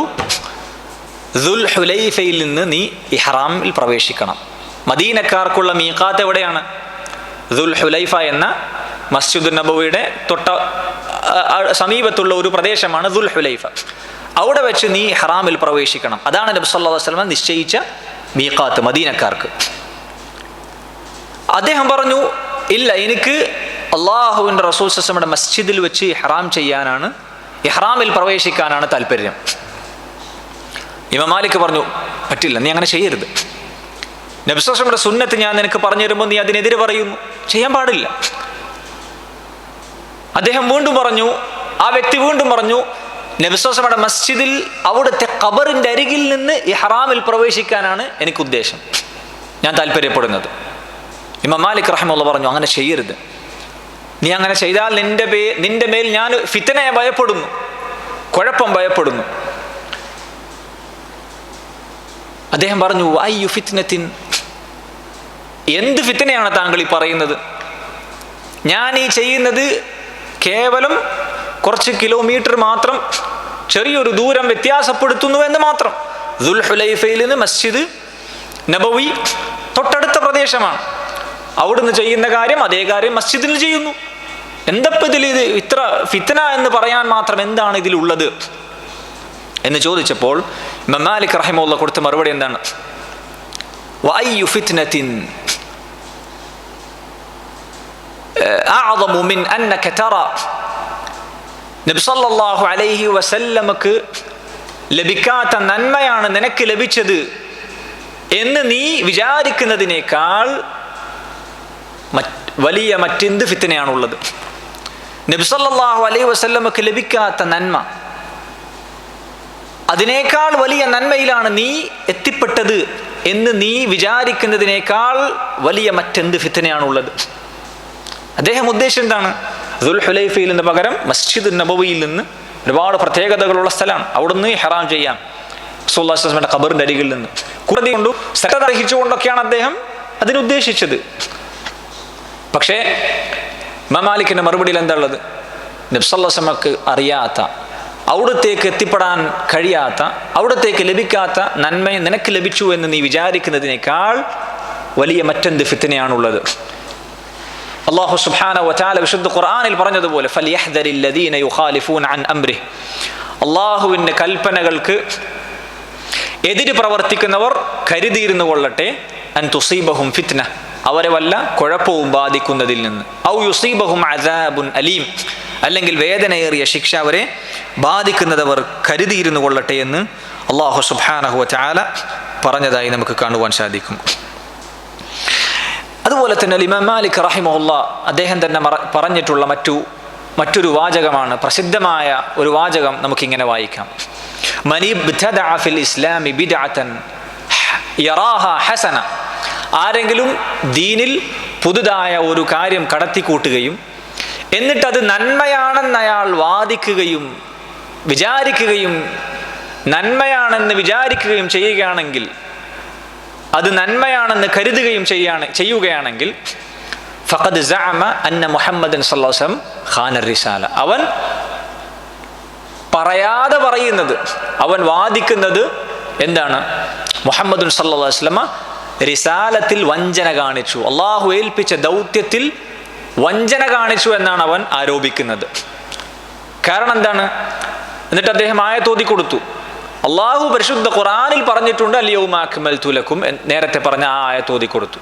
ദുൽ ഹുലൈഫയിൽ നിന്ന് നീ ഇഹ്റാമിൽ പ്രവേശിക്കണം. മദീനക്കാർക്കുള്ള മീഖാത്ത് എവിടെയാണ്? ദുൽ ഹുലൈഫ എന്ന മസ്ജിദുൻ നബവിയുടെ സമീപത്തുള്ള ഒരു പ്രദേശമാണ് ദുൽ ഹുലൈഫ. അവിടെ വെച്ച് നീ ഇഹ്റാമിൽ പ്രവേശിക്കണം. അതാണ് നബി സല്ലല്ലാഹു അലൈഹി വസല്ലം നിശ്ചയിച്ച മീഖാത്ത് മദീനക്കാർക്ക്. അദ്ദേഹം പറഞ്ഞു, ഇല്ല, എനിക്ക് അള്ളാഹുവിൻ്റെ റസൂൽ സല്ലല്ലാഹു അലൈഹി വസല്ലമയുടെ മസ്ജിദിൽ വെച്ച് ഇഹ്റാമിൽ പ്രവേശിക്കാനാണ് താല്പര്യം. ഇമാം മാലിക് പറഞ്ഞു, പറ്റില്ല, നീ അങ്ങനെ ചെയ്യരുത്. നബി സല്ലല്ലാഹു അലൈഹി വസല്ലമയുടെ സുന്നത്ത് ഞാൻ നിനക്ക് പറഞ്ഞു തരുമ്പോൾ നീ അതിനെതിരെ പറയുന്നു, ചെയ്യാൻ പാടില്ല. അദ്ദേഹം വീണ്ടും പറഞ്ഞു, ആ വ്യക്തി വീണ്ടും പറഞ്ഞു, നബി സല്ലല്ലാഹു അലൈഹി വസല്ലമയുടെ മസ്ജിദിൽ അവിടുത്തെ ഖബറിൻ്റെ അരികിൽ നിന്ന് ഇഹ്റാമിൽ പ്രവേശിക്കാനാണ് എനിക്ക് ഉദ്ദേശം, ഞാൻ താല്പര്യപ്പെടുന്നത്. ഇമാം മാലിക് റഹിമഹുല്ലാഹ് പറഞ്ഞു, അങ്ങനെ ചെയ്യരുത്. നീ അങ്ങനെ ചെയ്താൽ നിന്റെ മേൽ ഞാൻ ഫിത്നയെ ഭയപ്പെടുന്നു, കുഴപ്പം ഭയപ്പെടുന്നു. അദ്ദേഹം പറഞ്ഞു, അയ്യു ഫിത്നത്തിൻ, എന്ത് ഫിത്നയാണ് താങ്കൾ ഈ പറയുന്നത്? ഞാൻ ഈ ചെയ്യുന്നത് കേവലം കുറച്ച് കിലോമീറ്റർ മാത്രം, ചെറിയൊരു ദൂരം വ്യത്യാസപ്പെടുത്തുന്നു എന്ന് മാത്രം. ദുൽ ഹുലൈഫയിൽ നിന്ന് മസ്ജിദ് നബവി തൊട്ടടുത്ത പ്രദേശമാണ്. അവിടുന്ന് ചെയ്യുന്ന കാര്യം അതേ കാര്യം മസ്ജിദിൽ ചെയ്യുന്നു. എന്തപ്പതിൽ ഇത് ഇത്ര ഫിത്ന എന്ന് പറയാൻ മാത്രം എന്താണ് ഇതിലുള്ളത് എന്ന് ചോദിച്ചപ്പോൾ ഇമാം മാലിക് റഹിമഹുല്ലാഹ് കൊടുത്ത മറുപടി എന്താണ്? വഅയ്യു ഫിത്നത്തിൻ അഅദമു മിൻ അന്നക തറ, നബി സല്ലല്ലാഹു അലൈഹി വസല്ലമക്ക് ലഭിക്കാത്ത നന്മയാണ് നിനക്ക് ലഭിച്ചത് എന്ന് നീ വിചാരിക്കുന്നതിനേക്കാൾ വലിയ മറ്റെന്ത് ഫിത്നയാണുള്ളത്? നബി സല്ലല്ലാഹു അലൈഹി വസല്ലമക്ക് ലഭിക്കാത്ത നന്മ, അതിനേക്കാൾ വലിയ നന്മയിലാണ് നീ എത്തിപ്പെട്ടത് എന്ന് നീ വിചാരിക്കുന്നതിനേക്കാൾ വലിയ മറ്റെന്ത് ഫിത്നയാണുള്ളത്? അദ്ദേഹം ഉദ്ദേശം എന്താണ്? ദുൽ ഹുലൈഫയിൽ നിന്ന് പകരം മസ്ജിദ് നബവിയിൽ നിന്ന് ഒരുപാട് പ്രത്യേകതകളുള്ള സ്ഥലമാണ്, അവിടുന്ന് ഇഹ്റാം ചെയ്യാം. റസൂലുള്ളാഹി സ്വല്ലല്ലാഹു അലൈഹി വസല്ലമയുടെ ഖബറിന്റെ അരികിൽ നിന്ന് കുറേ കൊണ്ടു സഹിച്ചുകൊണ്ടൊക്കെയാണ് അദ്ദേഹം അതിനുദ്ദേശിച്ചത്. പക്ഷേ ഇമാം മാലിക്കിന്റെ മറുപടിയിൽ എന്താ ഉള്ളത്? നബി സല്ലല്ലാഹു അലൈഹി വസല്ലമക്ക് അറിയാത്ത, അവിടത്തേക്ക് എത്തിപ്പെടാൻ കഴിയാത്ത, അവിടത്തേക്ക് ലഭിക്കാത്ത നന്മ നിനക്ക് ലഭിച്ചു എന്ന് നീ വിചാരിക്കുന്നതിനേക്കാൾ വലിയ മറ്റെന്ത് ഫിത്നയാണുള്ളത്? അല്ലാഹു സുബ്ഹാനഹു വ തആല വിശുദ്ധ ഖുർആനിൽ പറഞ്ഞതുപോലെ ഫൽയഹ്ദരിൽ ലദീന യുഖാലിഫൂന അൻ അംരിഹി, അല്ലാഹുവിൻ്റെ കൽപ്പനകൾക്ക് എതിര് പ്രവർത്തിക്കുന്നവർ കരുതിയിരുന്നു കൊള്ളട്ടെ, അൻ തുസീബഹും ഫിത്ന, അവരെ വല്ല കുഴപ്പവും ബാധിക്കുന്നതിൽ നിന്ന്, ഔ യുസീബഹും അദാബുൻ അലീം, അല്ലെങ്കിൽ വേദനയേറിയ ശിക്ഷ അവരെ ബാധിക്കുന്നതവർ കരുതിയിരുന്നു കൊള്ളട്ടെ എന്ന് അല്ലാഹു സുബ്ഹാനഹു വ തആല പറഞ്ഞതായി നമുക്ക് കാണുവാൻ സാധിക്കും. അതുപോലെ തന്നെ ഇമാം മാലിക് റഹിമഹുല്ലാഹ് അദ്ദേഹം തന്നെ പറഞ്ഞിട്ടുള്ള മറ്റൊരു വാചകമാണ്, പ്രസിദ്ധമായ ഒരു വാചകം. നമുക്കിങ്ങനെ വായിക്കാം: മനിബ്തദഅ ഫിൽ ഇസ്ലാമി ബിദ്അതൻ യറാഹാ ഹസന, ആരെങ്കിലും ദീനിൽ പുതുതായ ഒരു കാര്യം കടത്തിക്കൂട്ടുകയും എന്നിട്ടത് നന്മയാണെന്ന് അയാൾ വാദിക്കുകയും നന്മയാണെന്ന് വിചാരിക്കുകയും ചെയ്യുകയാണെങ്കിൽ അത് നന്മയാണെന്ന് കരുതുകയും ചെയ്യുകയാണെങ്കിൽ ഫഖദ് സഅമ അന്ന മുഹമ്മദൻ സ്വല്ലല്ലാഹു അലൈഹി വസല്ലം ഖാന റിസാല, അവൻ പറയാതെ പറയുന്നത്, അവൻ വാദിക്കുന്നത് എന്താണ്? മുഹമ്മദുൻ സല്ലല്ലാഹു അലൈഹി വസല്ലം റിസാലത്തിൽ വഞ്ചന കാണിച്ചു, അള്ളാഹു ഏൽപ്പിച്ച ദൗത്യത്തിൽ വഞ്ചന കാണിച്ചു എന്നാണ് അവൻ ആരോപിക്കുന്നത്. കാരണം എന്താണ്? എന്നിട്ട് അദ്ദേഹം ആയത്ത് ഓതി കൊടുത്തു. അള്ളാഹു പരിശുദ്ധ ഖുർആനിൽ പറഞ്ഞിട്ടുണ്ട് അൽയൗമ അക്മൽതു ലക്കും, നേരത്തെ പറഞ്ഞ ആ ആയത്ത് ഓതി കൊടുത്തു.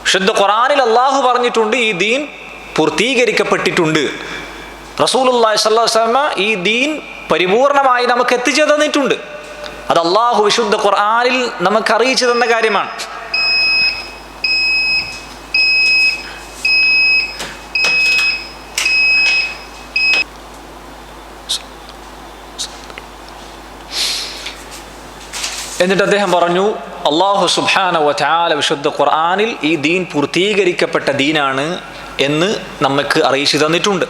വിശുദ്ധ ഖുർആനിൽ അള്ളാഹു പറഞ്ഞിട്ടുണ്ട് ഈ ദീൻ പൂർത്തീകരിക്കപ്പെട്ടിട്ടുണ്ട്. റസൂലുള്ളാഹി സ്വല്ലല്ലാഹു അലൈഹി വസല്ലം ഈ ദീൻ പരിപൂർണമായി നമുക്ക് എത്തിച്ചു തന്നിട്ടുണ്ട്. അത് അള്ളാഹു വിശുദ്ധ ഖുർആനിൽ നമുക്ക് അറിയിച്ചു തന്ന കാര്യമാണ്. എന്നിട്ട് അദ്ദേഹം പറഞ്ഞു, അള്ളാഹു സുബ്ഹാനഹു വ തആല വിശുദ്ധ ഖുർആനിൽ ഈ ദീൻ പൂർത്തീകരിക്കപ്പെട്ട ദീനാണ് എന്ന് നമുക്ക് അറിയിച്ചു തന്നിട്ടുണ്ട്.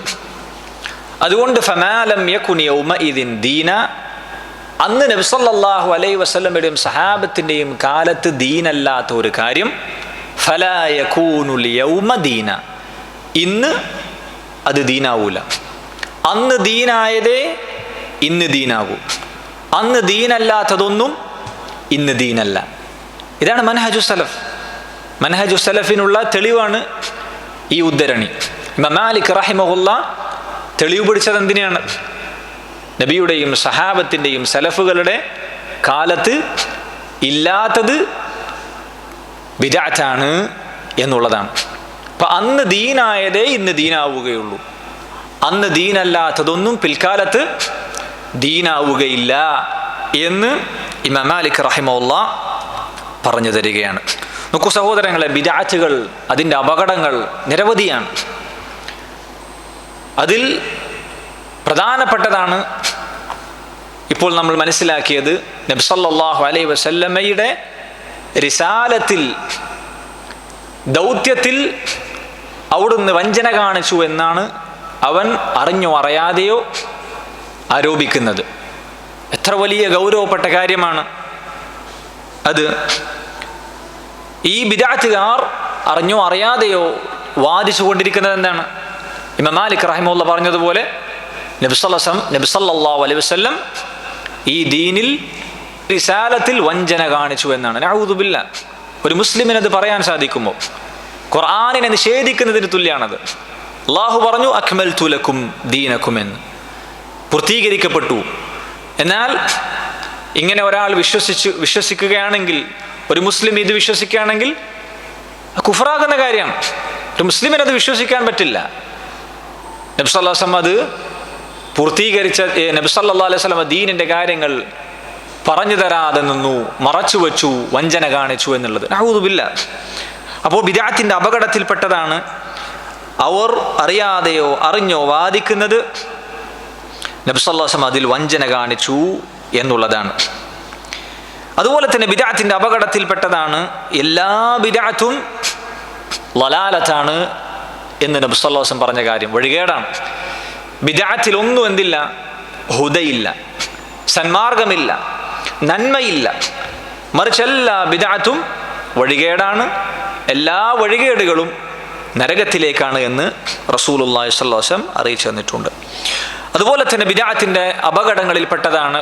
അതുകൊണ്ട് ഫമാ ലം യകുൻ യൗമഇദിൻ ദീന, അന്ന് നബി സല്ലല്ലാഹു അലൈഹി വസല്ലമയുടെയും സഹാബത്തിൻ്റെയും കാലത്ത് ദീനല്ലാത്ത ഒരു കാര്യം ഫലാ യകൂനുൽ യൗമ ദീന, ഇന്ന് അത് ദീനാവൂല. അന്ന് ദീനായതേ ഇന്ന് ദീനാകൂ. അന്ന് ദീനല്ലാത്തതൊന്നും ഇന്ന് ദീനല്ല. ഇതാണ് മൻഹജു സലഫ്. മൻഹജു സലഫിനുള്ള തെളിവാണ് ഈ ഉദ്ധരണി. ഇമാം മാലിക് റഹിമഹുല്ലാ തെളിവ് പിടിച്ചത് എന്തിനാണ്? നബിയുടെയും സഹാബത്തിൻ്റെയും സലഫുകളുടെ കാലത്ത് ഇല്ലാത്തത് ബിദ്അത്താണ് എന്നുള്ളതാണ്. അപ്പം അന്ന് ദീനായതേ ഇന്ന് ദീനാവുകയുള്ളൂ. അന്ന് ദീനല്ലാത്തതൊന്നും പിൽക്കാലത്ത് ദീനാവുകയില്ല എന്ന് ഇമാം മാലിക് റഹിമഹുല്ലാ പറഞ്ഞു തരികയാണ്. നോക്കൂ സഹോദരങ്ങളെ, ബിദ്അത്തുകൾ, അതിൻ്റെ അപകടങ്ങൾ നിരവധിയാണ്. അതിൽ പ്രധാനപ്പെട്ടതാണ് ഇപ്പോൾ നമ്മൾ മനസ്സിലാക്കിയത്, നബി സല്ലല്ലാഹു അലൈഹി വസല്ലമയുടെ റിസാലത്തിൽ, ദൗത്യത്തിൽ അവിടുന്ന് വഞ്ചന കാണിച്ചു എന്നാണ് അവൻ അറിഞ്ഞോ അറിയാതെയോ ആരോപിക്കുന്നത്. എത്ര വലിയ ഗൗരവപ്പെട്ട കാര്യമാണ് അത്. ഈ ബിദ്അത്തുകാർ അറിഞ്ഞോ അറിയാതെയോ വാദിച്ചു കൊണ്ടിരിക്കുന്നത് എന്താണ്? ഇമാം മാലിക് റഹിമഹുല്ലാ പറഞ്ഞതുപോലെ നബി സല്ലല്ലാഹു അലൈഹി വസല്ലം ഈ ദീനിൽ റിസാലത്തിൽ വഞ്ചന കാണിച്ചു എന്നാണ്. നഊദു ബില്ലാഹ്. ഒരു മുസ്ലിമിന് അത് പറയാൻ സാധിക്കുമോ? ഖുർആനിനെ നിഷേധിക്കുന്നതിന് തുല്യാണത്. അല്ലാഹു പറഞ്ഞു അക്മൽതു ലക്കും ദീനക്കും എന്ന്, പൂർത്തീകരിക്കപ്പെട്ടു. എന്നാൽ ഇങ്ങനെ ഒരാൾ വിശ്വസിക്കുകയാണെങ്കിൽ, ഒരു മുസ്ലിം ഇത് വിശ്വസിക്കുകയാണെങ്കിൽ കുഫറാകുന്ന കാര്യമാണ്. ഒരു മുസ്ലിമിന് അത് വിശ്വസിക്കാൻ പറ്റില്ല. നബി സല്ലല്ലാഹു അലൈഹി വസല്ലം അത് പൂർത്തീകരിച്ച, നബി സല്ലല്ലാഹു അലൈഹി വസല്ലം ദീനിന്റെ കാര്യങ്ങൾ പറഞ്ഞു തരാതെ നിന്നു, മറച്ചു വെച്ചു, വഞ്ചന കാണിച്ചു എന്നുള്ളത്. നഊദു ബില്ലാഹ്. അപ്പോൾ ബിദ്അത്തിന്റെ അപകടത്തിൽപ്പെട്ടതാണ് അവർ അറിയാതെയോ അറിഞ്ഞോ വാദിക്കുന്നത് നബി സല്ലല്ലാഹു അലൈഹി വസല്ലം അതിൽ വഞ്ചന കാണിച്ചു എന്നുള്ളതാണ്. അതുപോലെ തന്നെ ബിദ്അത്തിന്റെ അപകടത്തിൽപ്പെട്ടതാണ് എല്ലാ ബിദ്അത്തും ളലാലത്താണ് എന്ന് നബി സല്ലല്ലാഹു അലൈഹി വസല്ലം പറഞ്ഞ കാര്യം, വഴികേടാണ്. ബിദ്അത്തിൽ ഒന്നും എന്തില്ല? ഹുദയില്ല, സന്മാർഗമില്ല, നന്മയില്ല. മറിച്ച് എല്ലാ ബിദ്അത്തും വഴികേടാണ്, എല്ലാ വഴികേടുകളും നരകത്തിലേക്കാണ് എന്ന് റസൂലുള്ളാഹി സ്വല്ലല്ലാഹു അലൈഹി വസല്ലം അറിയിച്ചു തന്നിട്ടുണ്ട്. അതുപോലെ തന്നെ ബിദ്അത്തിന്റെ അപകടങ്ങളിൽപ്പെട്ടതാണ്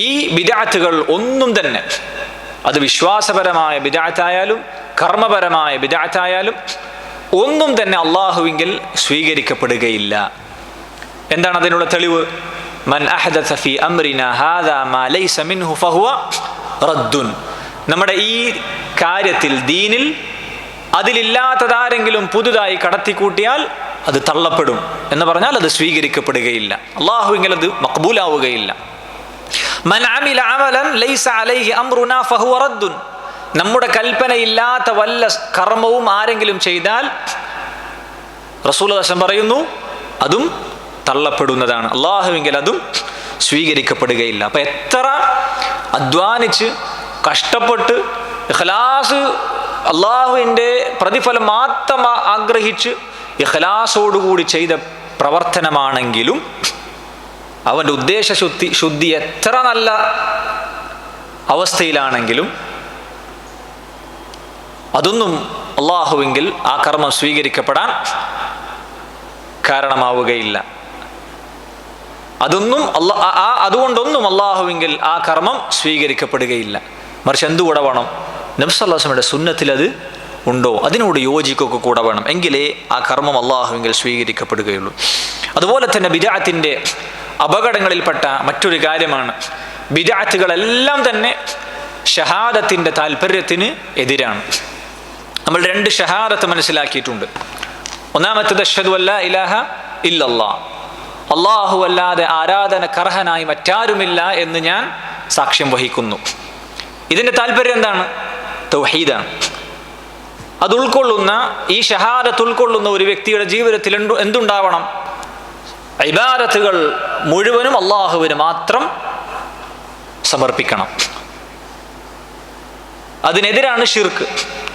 ഈ ബിദ്അത്തുകൾ ഒന്നും തന്നെ, അത് വിശ്വാസപരമായ ബിദ്അത്തായാലും കർമ്മപരമായ ബിദ്അത്തായാലും ഒന്നും തന്നെ അള്ളാഹുവിങ്കിൽ സ്വീകരിക്കപ്പെടുകയില്ല. എന്താണ് അതിനുള്ള തെളിവ്? മൻ അഹദസ ഫീ അംരിനാ ഹാദാ മാ ലൈസ മിൻഹു ഫഹുവ റദ്ദുൻ. നമ്മുടെ ഈ കാര്യത്തിൽ, ദീനിൽ അതിലില്ലാത്തതാരെങ്കിലും പുതുതായി കടത്തിക്കൂട്ടിയാൽ അത് തള്ളപ്പെടും എന്ന് പറഞ്ഞാൽ അത് സ്വീകരിക്കപ്പെടുകയില്ല, അള്ളാഹുവിങ്കിൽ അത് മഖ്ബൂലാവുകയില്ല. മൻ അമില അമലൻ ലൈസ അലൈഹി അംറുനാ ഫഹുവ റദ്ദുൻ. നമ്മുടെ കൽപ്പനയില്ലാത്ത വല്ല കർമ്മവും ആരെങ്കിലും ചെയ്താൽ റസൂലുള്ളാഹി സ്വല്ലല്ലാഹു അലൈഹി വസല്ലം പറയുന്നു അതും തള്ളപ്പെടുന്നതാണ്, അള്ളാഹുവിങ്കിൽ അതും സ്വീകരിക്കപ്പെടുകയില്ല. അപ്പം എത്ര അധ്വാനിച്ച് കഷ്ടപ്പെട്ട് ഇഖ്ലാസ്, അള്ളാഹുവിൻ്റെ പ്രതിഫലം മാത്രം ആഗ്രഹിച്ച് ഇഖ്ലാസോടുകൂടി ചെയ്ത പ്രവർത്തനമാണെങ്കിലും അവൻ്റെ ഉദ്ദേശശുദ്ധി എത്ര നല്ല അവസ്ഥയിലാണെങ്കിലും അതൊന്നും അള്ളാഹുവെങ്കിൽ ആ കർമ്മം സ്വീകരിക്കപ്പെടാൻ കാരണമാവുകയില്ല. അതുകൊണ്ടൊന്നും അള്ളാഹുവെങ്കിൽ ആ കർമ്മം സ്വീകരിക്കപ്പെടുകയില്ല. മറിച്ച് എന്തുകൂടെ വേണം? നബി സല്ലല്ലാഹു അലൈഹി വസല്ലമയുടെ സുന്നത്തിൽ അത് ഉണ്ടോ, അതിനോട് യോജിക്കൊക്കെ കൂടെ വേണം. എങ്കിലേ ആ കർമ്മം അള്ളാഹുവെങ്കിൽ സ്വീകരിക്കപ്പെടുകയുള്ളൂ. അതുപോലെ തന്നെ ബിദ്അത്തിന്റെ അപകടങ്ങളിൽപ്പെട്ട മറ്റൊരു കാര്യമാണ്, ബിദ്അത്തുകളെല്ലാം തന്നെ ഷഹാദത്തിന്റെ താല്പര്യത്തിന് എതിരാണ്. നമ്മൾ 2 ഷഹാദത്ത് മനസ്സിലാക്കിയിട്ടുണ്ട്. ഒന്നാമത്തേത് അശ്ഹദു അല്ലാ ഇലാഹ ഇല്ലല്ലാഹ്, അല്ലാഹു അല്ലാതെ ആരാധനക്കർഹനായി മറ്റാരുമില്ല എന്ന് ഞാൻ സാക്ഷ്യം വഹിക്കുന്നു. ഇതിന്റെ താല്പര്യം എന്താണ്? തൗഹീദാണ്. അത് ഉൾക്കൊള്ളുന്ന, ഈ ഷഹാദത്ത് ഉൾക്കൊള്ളുന്ന ഒരു വ്യക്തിയുടെ ജീവിതത്തിൽ എന്തുണ്ടാവണം? ഇബാദത്തുകൾ മുഴുവനും അള്ളാഹുവിന് മാത്രം സമർപ്പിക്കണം. അതിനെതിരാണ് ഷിർക്ക്.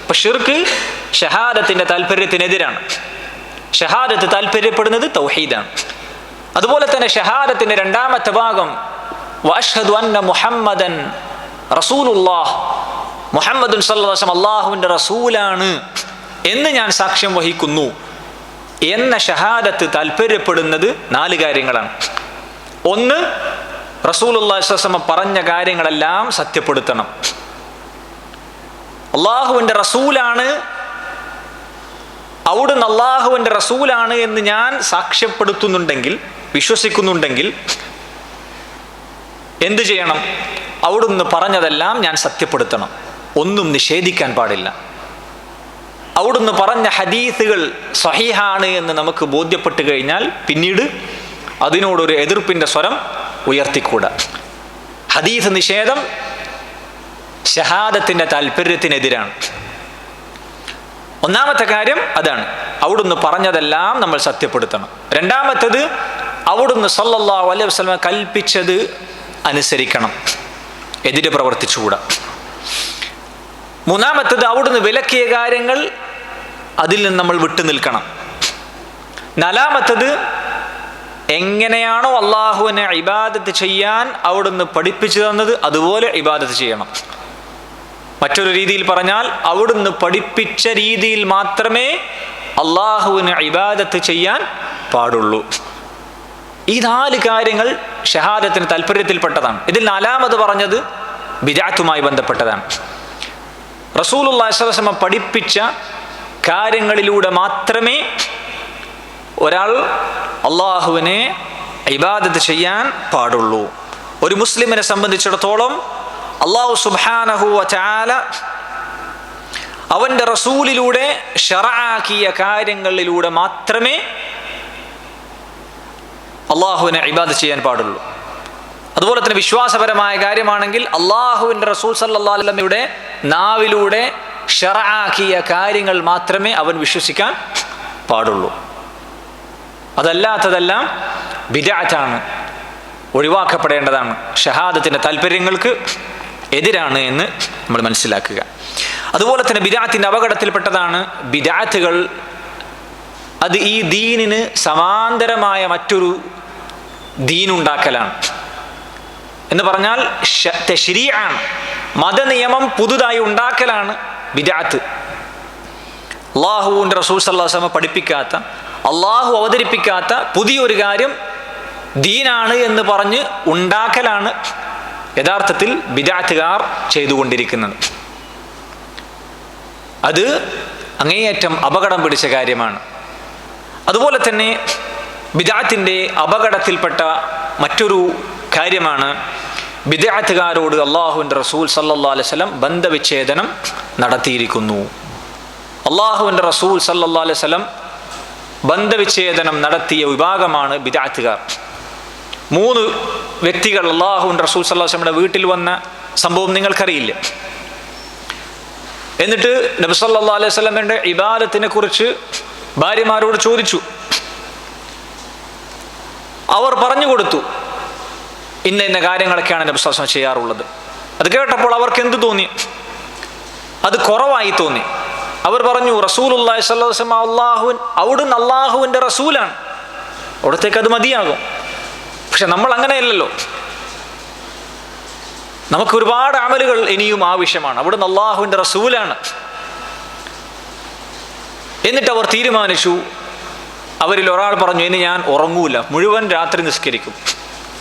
അപ്പൊ ഷിർക്ക് ഷഹാദത്തിന്റെ താല്പര്യത്തിനെതിരാണ്. ഷഹാദത്ത് താല്പര്യപ്പെടുന്നത് തൗഹീദാണ്. അതുപോലെ തന്നെ ഷഹാദത്തിന്റെ 2ാമത്തെ ഭാഗം വഅശ്ഹദു അന്ന മുഹമ്മദൻ റസൂലുള്ളാഹ്, മുഹമ്മദുൻ സല്ലല്ലാഹു അലൈഹി വസല്ലം അള്ളാഹുവിന്റെ റസൂലാണ് എന്ന് ഞാൻ സാക്ഷ്യം വഹിക്കുന്നു എന്ന ഷഹാദത്ത് താല്പര്യപ്പെടുന്നത് 4 കാര്യങ്ങളാണ്. ഒന്ന്, റസൂലുള്ളാഹി സ്വല്ലല്ലാഹു അലൈഹി വസല്ലം പറഞ്ഞ കാര്യങ്ങളെല്ലാം സത്യപ്പെടുത്തണം. അള്ളാഹുവിന്റെ റസൂലാണ്, അവിടുന്ന് അള്ളാഹുവിന്റെ റസൂലാണ് എന്ന് ഞാൻ സാക്ഷ്യപ്പെടുത്തുന്നുണ്ടെങ്കിൽ, വിശ്വസിക്കുന്നുണ്ടെങ്കിൽ എന്തു ചെയ്യണം? അവിടുന്ന് പറഞ്ഞതെല്ലാം ഞാൻ സത്യപ്പെടുത്തണം, ഒന്നും നിഷേധിക്കാൻ പാടില്ല. അവിടുന്ന് പറഞ്ഞ ഹദീസുകൾ സ്വഹീഹാണ് എന്ന് നമുക്ക് ബോധ്യപ്പെട്ടു കഴിഞ്ഞാൽ പിന്നീട് അതിനോടൊരു എതിർപ്പിന്റെ സ്വരം ഉയർത്തിക്കൂടാ. ഹദീസ് നിഷേധം ഷഹാദത്തിന്റെ താല്പര്യത്തിനെതിരാണ്. ഒന്നാമത്തെ കാര്യം അതാണ്, അവിടുന്ന് പറഞ്ഞതെല്ലാം നമ്മൾ സത്യപ്പെടുത്തണം. 2ാമത്തേത്, അവിടുന്ന് സല്ലല്ലാഹു അലൈഹി വസല്ലം കൽപ്പിച്ചത് അനുസരിക്കണം, എതിരെ പ്രവർത്തിച്ചുകൂടാ. 3ാമത്തേത്, അവിടുന്ന് വിലക്കിയ കാര്യങ്ങൾ അതിൽ നിന്ന് നമ്മൾ വിട്ടു നിൽക്കണം. 4ാമത്തേത്, എങ്ങനെയാണോ അള്ളാഹുവിനെ ഇബാദത്ത് ചെയ്യാൻ അവിടുന്ന് പഠിപ്പിച്ചു തന്നത് അതുപോലെ ഇബാദത്ത് ചെയ്യണം. മറ്റൊരു രീതിയിൽ പറഞ്ഞാൽ, അവിടുന്ന് പഠിപ്പിച്ച രീതിയിൽ മാത്രമേ അള്ളാഹുവിന് ഇബാദത്ത് ചെയ്യാൻ പാടുള്ളൂ. ഈ 4 കാര്യങ്ങൾ ഷഹാദത്തിന് താല്പര്യത്തിൽപ്പെട്ടതാണ്. ഇതിൽ 4ാമത് പറഞ്ഞത് ബിദ്അത്തുമായി ബന്ധപ്പെട്ടതാണ്. റസൂലുള്ളാഹി സ്വല്ലല്ലാഹു അലൈഹി വസല്ലം പഠിപ്പിച്ച കാര്യങ്ങളിലൂടെ മാത്രമേ ഒരാൾ അള്ളാഹുവിനെ ഇബാദത്ത് ചെയ്യാൻ പാടുള്ളൂ. ഒരു മുസ്ലിമിനെ സംബന്ധിച്ചിടത്തോളം അല്ലാഹു സുബ്ഹാനഹു വ തആല അവന്റെ റസൂലിലൂടെ ശറഅാക്കിയ കാര്യങ്ങളിലൂടെ മാത്രമേ അള്ളാഹുവിനെ ഇബാദത്ത് ചെയ്യാൻ പാടുള്ളൂ. അതുപോലെ തന്നെ വിശ്വാസപരമായ കാര്യമാണെങ്കിൽ അള്ളാഹുവിന്റെ റസൂൽ സല്ലല്ലാഹു അലൈഹി വസല്ലമയുടെ നാവിലൂടെ ശറഅാക്കിയ കാര്യങ്ങൾ മാത്രമേ അവൻ വിശ്വസിക്കാൻ പാടുള്ളൂ. അതല്ലാത്തതെല്ലാം ബിദ്അത്താണ്, ഒഴിവാക്കപ്പെടേണ്ടതാണ്, ഷഹാദത്തിന്റെ താല്പര്യങ്ങൾക്ക് എതിരാണ് എന്ന് നമ്മൾ മനസ്സിലാക്കുക. അതുപോലെ തന്നെ ബിദ്അത്തിന്റെ അപകടത്തിൽപ്പെട്ടതാണ് ബിദ്അത്തുകൾ. അത് ഈ ദീനിന് സമാന്തരമായ മറ്റൊരു ദീനുണ്ടാക്കലാണ്. എന്ന് പറഞ്ഞാൽ തശ്രീഅാണ്, മതനിയമം പുതുതായി ഉണ്ടാക്കലാണ് ബിദ്അത്ത്. അല്ലാഹുവിന്റെ റസൂൽ സല്ലല്ലാഹു അലൈഹി വസല്ലം പഠിപ്പിക്കാത്ത, അള്ളാഹു അവതരിപ്പിക്കാത്ത പുതിയൊരു കാര്യം ദീനാണ് എന്ന് പറഞ്ഞ് ഉണ്ടാക്കലാണ് യഥാർത്ഥത്തിൽ ബിദ്അത്തുകാർ ചെയ്തുകൊണ്ടിരിക്കുന്നത്. അത് അങ്ങേയറ്റം അപകടം പിടിച്ച കാര്യമാണ്. അതുപോലെ തന്നെ ബിദ്അത്തിന്റെ അപകടത്തിൽപ്പെട്ട മറ്റൊരു കാര്യമാണ്, ബിദ്അത്തുകാരോട് അള്ളാഹുവിൻ്റെ റസൂൽ സല്ലല്ലാഹു അലൈഹി വസല്ലം ബന്ധവിച്ഛേദനം നടത്തിയിരിക്കുന്നു. അള്ളാഹുവിൻ്റെ റസൂൽ സല്ലല്ലാഹു അലൈഹി വസല്ലം ബന്ധവിച്ഛേദനം നടത്തിയ വിഭാഗമാണ് ബിദ്അത്തുകാർ. 3 വ്യക്തികൾ അള്ളാഹുവിൻ്റെ റസൂൽ സല്ലല്ലാഹു അലൈഹി വസല്ലമയുടെ വീട്ടിൽ വന്ന സംഭവം നിങ്ങൾക്കറിയില്ല. എന്നിട്ട് നബി സല്ലല്ലാഹു അലൈഹി വസല്ലമയുടെ ഇബാദത്തിനെ കുറിച്ച് ഭാര്യമാരോട് ചോദിച്ചു. അവർ പറഞ്ഞു കൊടുത്തു, ഇന്ന ഇന്ന കാര്യങ്ങളൊക്കെയാണ് നബി സല്ലല്ലാഹു അലൈഹി വസല്ലം ചെയ്യാറുള്ളത്. അത് കേട്ടപ്പോൾ അവർക്ക് എന്ത് തോന്നി? അത് കുറവായി തോന്നി. അവർ പറഞ്ഞു, റസൂലുള്ളാഹി സ്വല്ലല്ലാഹു അലൈഹി വസല്ലം അവിടുന്ന് അള്ളാഹുവിൻ്റെ റസൂലാണ്, അവിടത്തേക്ക് അത് മതിയാകും. പക്ഷെ നമ്മൾ അങ്ങനെയല്ലല്ലോ, നമുക്ക് ഒരുപാട് അമലുകൾ ഇനിയും ആവശ്യമാണ്. അവിടുന്ന് അള്ളാഹുവിൻ്റെ റസൂലാണ്, എന്നിട്ട് അവർ തീരുമാനിച്ചു, അവരിൽ ഒരാൾ പറഞ്ഞു, ഇനി ഞാൻ ഉറങ്ങൂല, മുഴുവൻ രാത്രി നിസ്കരിക്കും.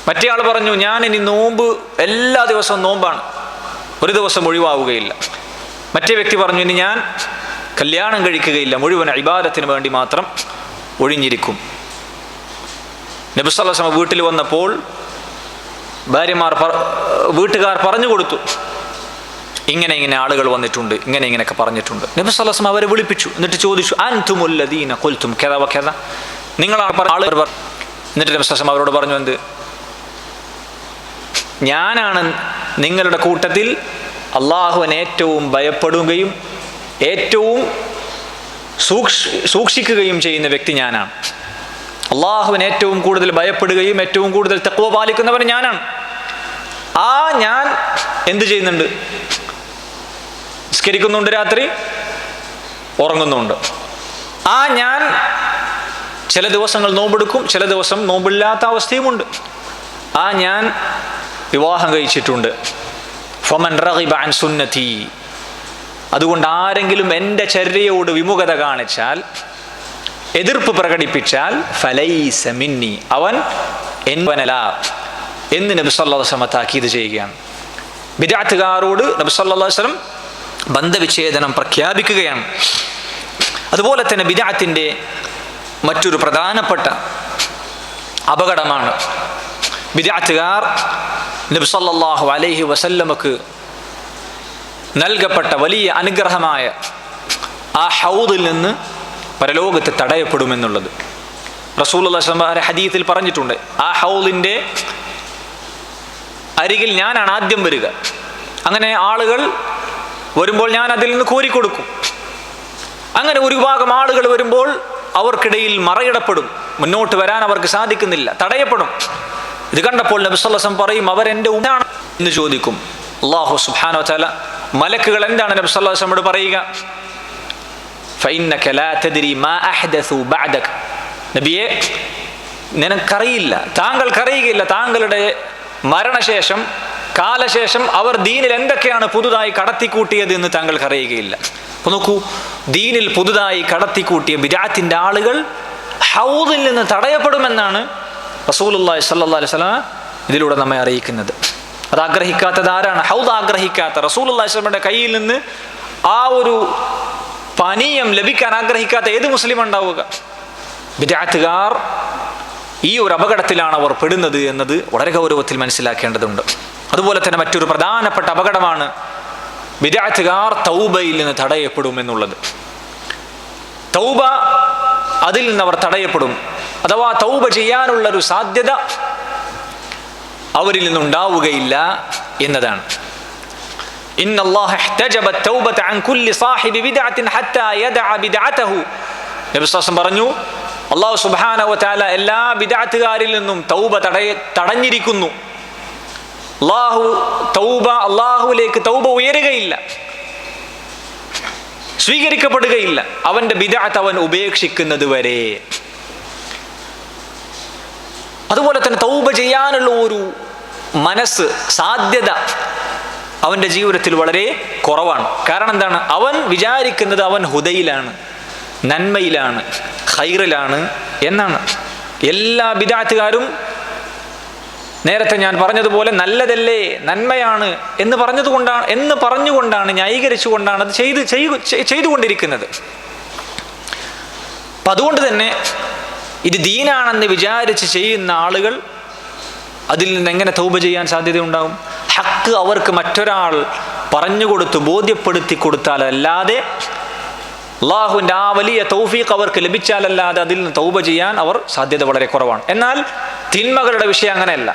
മറ്റേ ആൾ പറഞ്ഞു, ഞാൻ ഇനി നോമ്പ് എല്ലാ ദിവസവും നോമ്പാണ്, ഒരു ദിവസം ഒഴിവാവുകയില്ല. മറ്റേ വ്യക്തി പറഞ്ഞു, ഇനി ഞാൻ കല്യാണം കഴിക്കുകയില്ല, മുഴുവൻ ഇബാദത്തിന് വേണ്ടി മാത്രം ഒഴിഞ്ഞിരിക്കും. നബി സല്ലല്ലാഹു അലൈഹി വസല്ലം വീട്ടിൽ വന്നപ്പോൾ വീട്ടുകാർ പറഞ്ഞു കൊടുത്തു, ഇങ്ങനെ ആളുകൾ വന്നിട്ടുണ്ട്, ഇങ്ങനെയൊക്കെ പറഞ്ഞിട്ടുണ്ട്. നബി സല്ലല്ലാഹു അലൈഹി വസല്ലം അവരെ വിളിപ്പിച്ചു. എന്നിട്ട് ചോദിച്ചു, അൻതുമുല്ലദീന ഖുൽതും കദ വകദ, നിങ്ങളാണ് ആളുകൾ. എന്നിട്ട് നബി സല്ലല്ലാഹു അലൈഹി വസല്ലം അവരോട് പറഞ്ഞു, എന്ത്? ഞാനാണ് നിങ്ങളുടെ കൂട്ടത്തിൽ അള്ളാഹുവിനെ ഏറ്റവും ഭയപ്പെടുകയും ഏറ്റവും സൂക്ഷിക്കുകയും ചെയ്യുന്ന വ്യക്തി ഞാനാണ്. അള്ളാഹുവിനെ ഏറ്റവും കൂടുതൽ ഭയപ്പെടുകയും ഏറ്റവും കൂടുതൽ തഖ്വ പാലിക്കുന്നവൻ ഞാനാണ്. ഞാൻ എന്ത് ചെയ്യുന്നുണ്ട്? നിസ്കരിക്കുന്നുണ്ട്, രാത്രി ഉറങ്ങുന്നുണ്ട്. ഞാൻ ചില ദിവസങ്ങൾ നോമ്പെടുക്കും, ചില ദിവസം നോമ്പില്ലാത്ത അവസ്ഥയുമുണ്ട്. ഞാൻ വിവാഹം കഴിച്ചിട്ടുണ്ട്. ഫമൻ റഗിബ അൻ സുന്നതി, അതുകൊണ്ട് ആരെങ്കിലും എൻ്റെ ചര്യയോട് വിമുഖത കാണിച്ചാൽ, എതിർപ്പ് പ്രകടിപ്പിച്ചാൽ, ഫലൈസ മിന്നി, അവൻ എന്നല്ല എന്ന് നബി സല്ലല്ലാഹു അലൈഹി വസല്ലം താക്കീത് ചെയ്യുകയാണ്. ബിദ്അത്തുകാരോട് നബി സല്ലല്ലാഹു അലൈഹി വസല്ലം ബന്ധവിച്ഛേദനം പ്രഖ്യാപിക്കുകയാണ്. അതുപോലെ തന്നെ ബിദ്അത്തിന്റെ മറ്റൊരു പ്രധാനപ്പെട്ട അപകടമാണ്, ബിദ്അത്തുകാർ നബി സല്ലല്ലാഹു അലൈഹി വസല്ലമക്ക് നൽകപ്പെട്ട വലിയ അനുഗ്രഹമായ ആ ഹൗദിൽ നിന്ന് പരലോകത്ത് തടയപ്പെടുമെന്നുള്ളത് റസൂലുള്ളാഹി സ്വല്ലല്ലാഹു അലൈഹി വസല്ലം ഹദീസിൽ പറഞ്ഞിട്ടുണ്ട്. ആ ഹൗദിൻ്റെ അരികിൽ ഞാനാണ് ആദ്യം വരിക. അങ്ങനെ ആളുകൾ വരുമ്പോൾ ഞാൻ അതിൽ നിന്ന് കോരിക്കൊടുക്കും. അങ്ങനെ ഒരു വിഭാഗം ആളുകൾ വരുമ്പോൾ അവർക്കിടയിൽ മറയിടപ്പെടും, മുന്നോട്ട് വരാൻ അവർക്ക് സാധിക്കുന്നില്ല, തടയപ്പെടും. ഇത് കണ്ടപ്പോൾ നബി സല്ലല്ലാഹു അലൈഹി വസല്ലം പറയും, അവരെൻ്റെ ഉമ്മയാണ് എന്ന് ചോദിക്കും. അല്ലാഹു സുബ്ഹാനഹു വ തആല മലക്കുകൾ എന്താണ് നബി സല്ലല്ലാഹു അലൈഹി വസല്ലമയോട് പറയുക? ഫഇന്നക ലാ തദ്രി മാ അഹ്ദസു ബഅദക, നബിയെ നിനക്കറിയില്ല, താങ്കൾക്കറിയുകയില്ല, താങ്കളുടെ മരണശേഷം കാലശേഷം അവർ ദീനിൽ എന്തൊക്കെയാണ് പുതുതായി കടത്തിക്കൂട്ടിയത് എന്ന് താങ്കൾക്ക് അറിയുകയില്ല. അപ്പോൾ നോക്കൂ, ദീനിൽ പുതുതായി കടത്തിക്കൂട്ടിയ ബിദ്അത്തിന്റെ ആളുകൾ ഹൗദിൽ നിന്ന് തടയപ്പെടുമെന്നാണ് റസൂലുള്ളാഹി സ്വല്ലല്ലാഹു അലൈഹി വസല്ലം ഇതിലൂടെ നമ്മെ അറിയിക്കുന്നത്. അത് ആഗ്രഹിക്കാത്തത് ആരാണ്? ഹൗദ് ആഗ്രഹിക്കാത്ത, റസൂലുള്ളാഹി സ്വല്ലല്ലാഹു അലൈഹി വസല്ലമയുടെ കയ്യിൽ നിന്ന് ആ ഒരു പാനീയം ലഭിക്കാൻ ആഗ്രഹിക്കാത്ത ഏത് മുസ്ലിം ഉണ്ടാവുക? ബിദ്അത്തുകാർ ഈ ഒരു അപകടത്തിലാണ് അവർ പെടുന്നത് എന്നത് വളരെ ഗൗരവത്തിൽ മനസ്സിലാക്കേണ്ടതുണ്ട്. അതുപോലെ തന്നെ മറ്റൊരു പ്രധാനപ്പെട്ട അപകടമാണ് ബിദ്അത്തുകാർ തൗബയിൽ നിന്ന് തടയപ്പെടും എന്നുള്ളത്. തൗബ, അതിൽ നിന്ന് അവർ തടയപ്പെടും, അഥവാ തൗബ ചെയ്യാനുള്ളൊരു സാധ്യത അവരിൽ നിന്നുണ്ടാവുകയില്ല എന്നതാണ്. ഇന്നല്ലാഹ ഇഹ്തജബ തൗബത അൻ കുല്ലി സാഹിബി ബിദ്അത്തിൻ ഹത്താ യദഅ ബിദ്അതഹു. നബി സ്വല്ലല്ലാഹു അലൈഹി വസല്ലം പറഞ്ഞു, അല്ലാഹു സുബ്ഹാനഹു വ തആല എല്ലാ ബിദ്അത്തുകാരിൽ നിന്നും തൗബ തടഞ്ഞിരിക്കുന്നു. അള്ളാഹുവിലേക്ക് തൗബ ഉയരുകയില്ല, സ്വീകരിക്കപ്പെടുകയില്ല, അവന്റെ ബിദ്അത്ത് അവൻ ഉപേക്ഷിക്കുന്നത് വരെ. അതുപോലെ തന്നെ തൗബ ചെയ്യാനുള്ള ഒരു മനസ്സ്, സാധ്യത അവന്റെ ജീവിതത്തിൽ വളരെ കുറവാണ്. കാരണം എന്താണ്? അവൻ വിചാരിക്കുന്നത് അവൻ ഹുദയിലാണ്, നന്മയിലാണ്, ഖൈറിലാണ് എന്നാണ്. എല്ലാ ബിദ്അത്തുകാരും നേരത്തെ ഞാൻ പറഞ്ഞതുപോലെ നല്ലതല്ലേ, നന്മയാണ് എന്ന് പറഞ്ഞുകൊണ്ടാണ് ന്യായീകരിച്ചുകൊണ്ടാണ് അത് ചെയ്തുകൊണ്ടിരിക്കുന്നത്. അപ്പം അതുകൊണ്ട് തന്നെ ഇത് ദീനാണെന്ന് വിചാരിച്ച് ചെയ്യുന്ന ആളുകൾ അതിൽ നിന്ന് എങ്ങനെ തൗബ ചെയ്യാൻ സാധ്യതയുണ്ടാകും? ഹക്ക് അവർക്ക് മറ്റൊരാൾ പറഞ്ഞുകൊടുത്ത് ബോധ്യപ്പെടുത്തി കൊടുത്താലല്ലാതെ, അള്ളാഹുവിൻ്റെ ആ വലിയ തൗഫീഖ് അവർക്ക് ലഭിച്ചാലല്ലാതെ അതിൽ നിന്ന് തൗബ ചെയ്യാൻ അവർ സാധ്യത വളരെ കുറവാണ്. എന്നാൽ തിന്മകളുടെ വിഷയം അങ്ങനെയല്ല.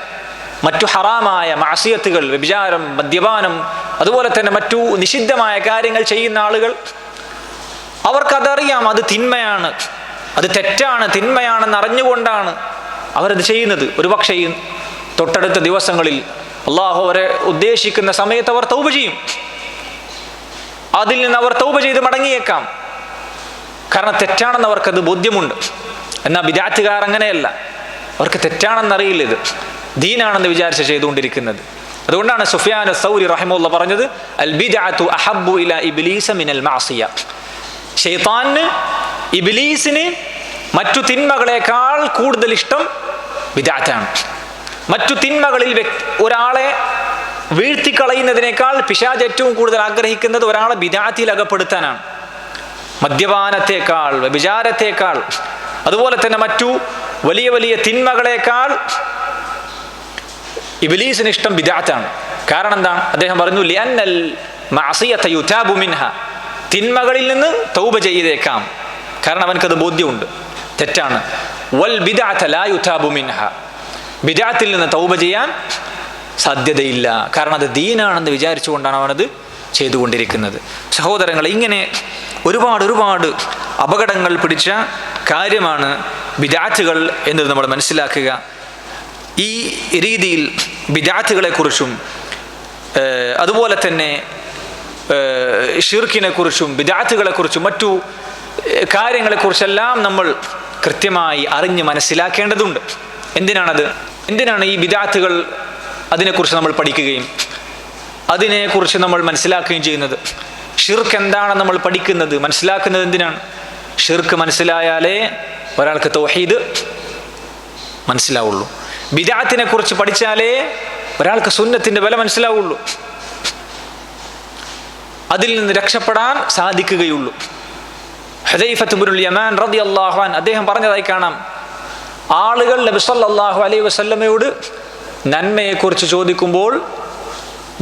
മറ്റു ഹറാമായ മഅസിയത്തുകൾ, വ്യഭിചാരം, മദ്യപാനം, അതുപോലെ തന്നെ മറ്റു നിഷിദ്ധമായ കാര്യങ്ങൾ ചെയ്യുന്ന ആളുകൾ, അവർക്കതറിയാം അത് തിന്മയാണ്, അത് തെറ്റാണ്, തിന്മയാണെന്ന് അറിഞ്ഞുകൊണ്ടാണ് അവരത് ചെയ്യുന്നത്. ഒരു പക്ഷേ തൊട്ടടുത്ത ദിവസങ്ങളിൽ അള്ളാഹു അവരെ ഉദ്ദേശിക്കുന്ന സമയത്ത് അവർ തൗബ ചെയ്യും. അതിൽ നിന്ന് അവർ തൗബ ചെയ്ത് മടങ്ങിയേക്കാം, കാരണം തെറ്റാണെന്ന് അവർക്കത് ബോധ്യമുണ്ട്. എന്നാൽ ബിദ്അത്തുകാർ അങ്ങനെയല്ല, അവർക്ക് തെറ്റാണെന്നറിയില്ല, ഇത് ദീനാണെന്ന് വിചാരിച്ച് ചെയ്തുകൊണ്ടിരിക്കുന്നത്. അതുകൊണ്ടാണ് സുഫ്യാൻ സൗരി റഹിമഹുല്ലാഹ് പറഞ്ഞത്, അൽ ബിദ്അതു അഹബ്ബു ഇലാ ഇബ്ലീസ മിനൽ മഅസിയ. ശൈത്താന് ഇബ്ലീസിന് മറ്റു തിന്മകളെക്കാൾ കൂടുതൽ ഇഷ്ടം ബിദ്അത്താണ്. മറ്റു തിന്മകളിൽ ഒരാളെ വീഴ്ത്തിക്കളയുന്നതിനേക്കാൾ പിശാച് ഏറ്റവും കൂടുതൽ ആഗ്രഹിക്കുന്നത് ഒരാളെ ബിദ്അത്തിൽ അകപ്പെടുത്താനാണ്. മദ്യപാനത്തെക്കാൾ, വ്യഭിചാരത്തെക്കാൾ, അതുപോലെ തന്നെ മറ്റു വലിയ വലിയ തിന്മകളെക്കാൾ ഇബ്ലീസിന് ഇഷ്ടം ബിദ്അത്താണ്. കാരണം എന്താണ്? അദ്ദേഹം പറഞ്ഞു, ലിഅന്നൽ മഅസിയത യുതാബു മിൻഹ, തിന്മകളിൽ നിന്ന് തൗബ ചെയ്തേക്കാം, കാരണം അവനക്കത് ബോധ്യമുണ്ട് തെറ്റാണ്. വൽ ബിദ്അത ലാ യുതാബു മിൻഹ, ബിദ്അത്തിൽ നിന്ന് തൗബ ചെയ്യാൻ സാധ്യതയില്ല, കാരണം അത് ദീനാണെന്ന് വിചാരിച്ചുകൊണ്ടാണ് അവനത് ചെയ്തുകൊണ്ടിരിക്കുന്നത്. സഹോദരങ്ങളെ, ഇങ്ങനെ ഒരുപാട് അപകടങ്ങൾ പിടിച്ച കാര്യമാണ് ബിദ്അത്തുകൾ എന്നത് നമ്മൾ മനസ്സിലാക്കുക. ഈ രീതിയിൽ ബിദ്അത്തുകളെക്കുറിച്ചും അതുപോലെ തന്നെ ഷിർക്കിനെ കുറിച്ചും ബിദ്അത്തുകളെക്കുറിച്ചും മറ്റു കാര്യങ്ങളെക്കുറിച്ചെല്ലാം നമ്മൾ കൃത്യമായി അറിഞ്ഞ് മനസ്സിലാക്കേണ്ടതുണ്ട്. എന്തിനാണ് ഈ ബിദ്അത്തുകൾ, അതിനെക്കുറിച്ച് നമ്മൾ പഠിക്കുകയും അതിനെക്കുറിച്ച് നമ്മൾ മനസ്സിലാക്കുകയും ചെയ്യുന്നത്? ഷിർക്ക് എന്താണെന്ന് നമ്മൾ പഠിക്കുന്നത്, മനസ്സിലാക്കുന്നത് എന്തിനാണ്? ഷിർക്ക് മനസ്സിലായാലേ ഒരാൾക്ക് തൗഹീദ് മനസ്സിലാവുള്ളൂ. ബിദ്അത്തിനെ കുറിച്ച് പഠിച്ചാലേ ഒരാൾക്ക് സുന്നത്തിന്റെ വില മനസ്സിലാവുള്ളൂ, അതിൽ നിന്ന് രക്ഷപ്പെടാൻ സാധിക്കുകയുള്ളൂ. ഹുദൈഫത്ത് ഇബ്നുൽ യമാൻ റളിയല്ലാഹു അൻഹു അദ്ദേഹം പറഞ്ഞതായി കാണാം, ആളുകൾ നബി സല്ലല്ലാഹു അലൈഹി വസല്ലമയോട് നന്മയെക്കുറിച്ച് ചോദിക്കുമ്പോൾ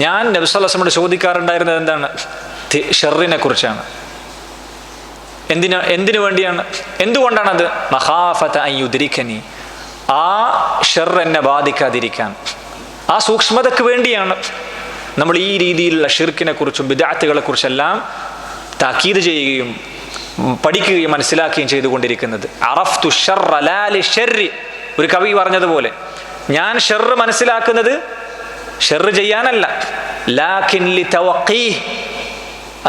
ഞാൻ നബി സല്ലല്ലാഹു അലൈഹി വസല്ലമയോട് ചോദിക്കാറുണ്ടായിരുന്നത് എന്താണ്? ഷർറിനെ കുറിച്ചാണ്. എന്തിനു വേണ്ടിയാണ്? എന്തുകൊണ്ടാണത്? മഖാഫത അൻ യുദ്രികനി, ആ ഷർ എന്നെ ബാധിക്കാതിരിക്കാൻ, ആ സൂക്ഷ്മതയ്ക്ക് വേണ്ടിയാണ് നമ്മൾ ഈ രീതിയിലുള്ള ഷിർക്കിനെ കുറിച്ചും ബിദ്അത്തുകളെ കുറിച്ചെല്ലാം താക്കീത് ചെയ്യുകയും പഠിക്കുകയും മനസ്സിലാക്കുകയും ചെയ്തുകൊണ്ടിരിക്കുന്നത്. അറഫ്തു ശർറ ലാ ലിശർരി, ഒരു കവി പറഞ്ഞതുപോലെ, ഞാൻ ഷർറ് മനസ്സിലാക്കുന്നത് ഷർറ് ചെയ്യാനല്ല, ലാകിൻ ലിതവഖീഹ്,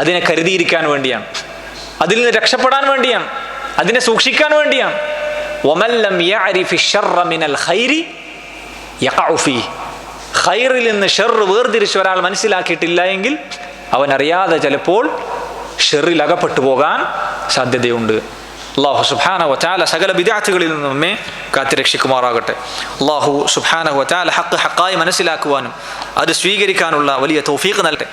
അതിനെ കരുതിയിരിക്കാൻ വേണ്ടിയാണ്, അതിൽ നിന്ന് രക്ഷപ്പെടാൻ വേണ്ടിയാണ്, അതിനെ സൂക്ഷിക്കാൻ വേണ്ടിയാണ്. വമൻ ലം യഅരിഫി ശർറ മിനൽ ഖൈരി യഖഉ ഫീഹി, ഖൈറിൽ നിന്ന് ഷർറ് വേർതിരിച്ച് ഒരാൾ മനസ്സിലാക്കിയിട്ടില്ല എങ്കിൽ അവൻ അറിയാതെ ചിലപ്പോൾ ഷർറിൽ അകപ്പെട്ടു പോകാൻ സാധ്യതയുണ്ട്. അല്ലാഹു സുബ്ഹാനഹു വ തആല സകല ബിദ്അത്തുകളിൽ നിന്ന് നമ്മെ കാത്തുരക്ഷിക്കുമാറാകട്ടെ. അല്ലാഹു സുബ്ഹാനഹു വ തആല ഹഖ് ഹഖായി മനസ്സിലാക്കുവാനും അത് സ്വീകരിക്കാനുള്ള വലിയ തൗഫീഖ് നൽകട്ടെ.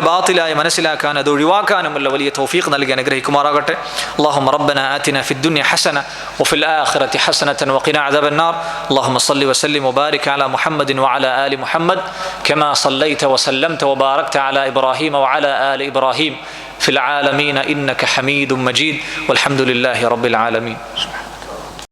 ബാത്തിലായി മനസ്സിലാക്കാൻ അത് ഒഴിവാക്കാനുമുള്ള വലിയ തൗഫീഖ് നൽകി അനുഗ്രഹിക്കുമാറാകട്ടെ. അല്ലാഹുമ്മ റബ്ബനാ ആതിനാ ഫിദ്ദുനിയ ഹസന വഫിൽ ആഖിറതി ഹസനതൻ വഖിനാ അദാബന്നാർ. അല്ലാഹുമ്മ സ്വല്ലി വസല്ലിം വബാരിക് അലാ മുഹമ്മദിൻ വഅലാ ആലി മുഹമ്മദ് കമാ സ്വല്ലൈത വസല്ലംത വബാറക്ത അലാ ഇബ്രാഹീമ വഅലാ ആലി ഇബ്രാഹീം ഫിൽ ആലമീന ഇന്നക ഹമീദും മജീദ് വൽഹംദുലില്ലാഹി റബ്ബിൽ ആലമീൻ.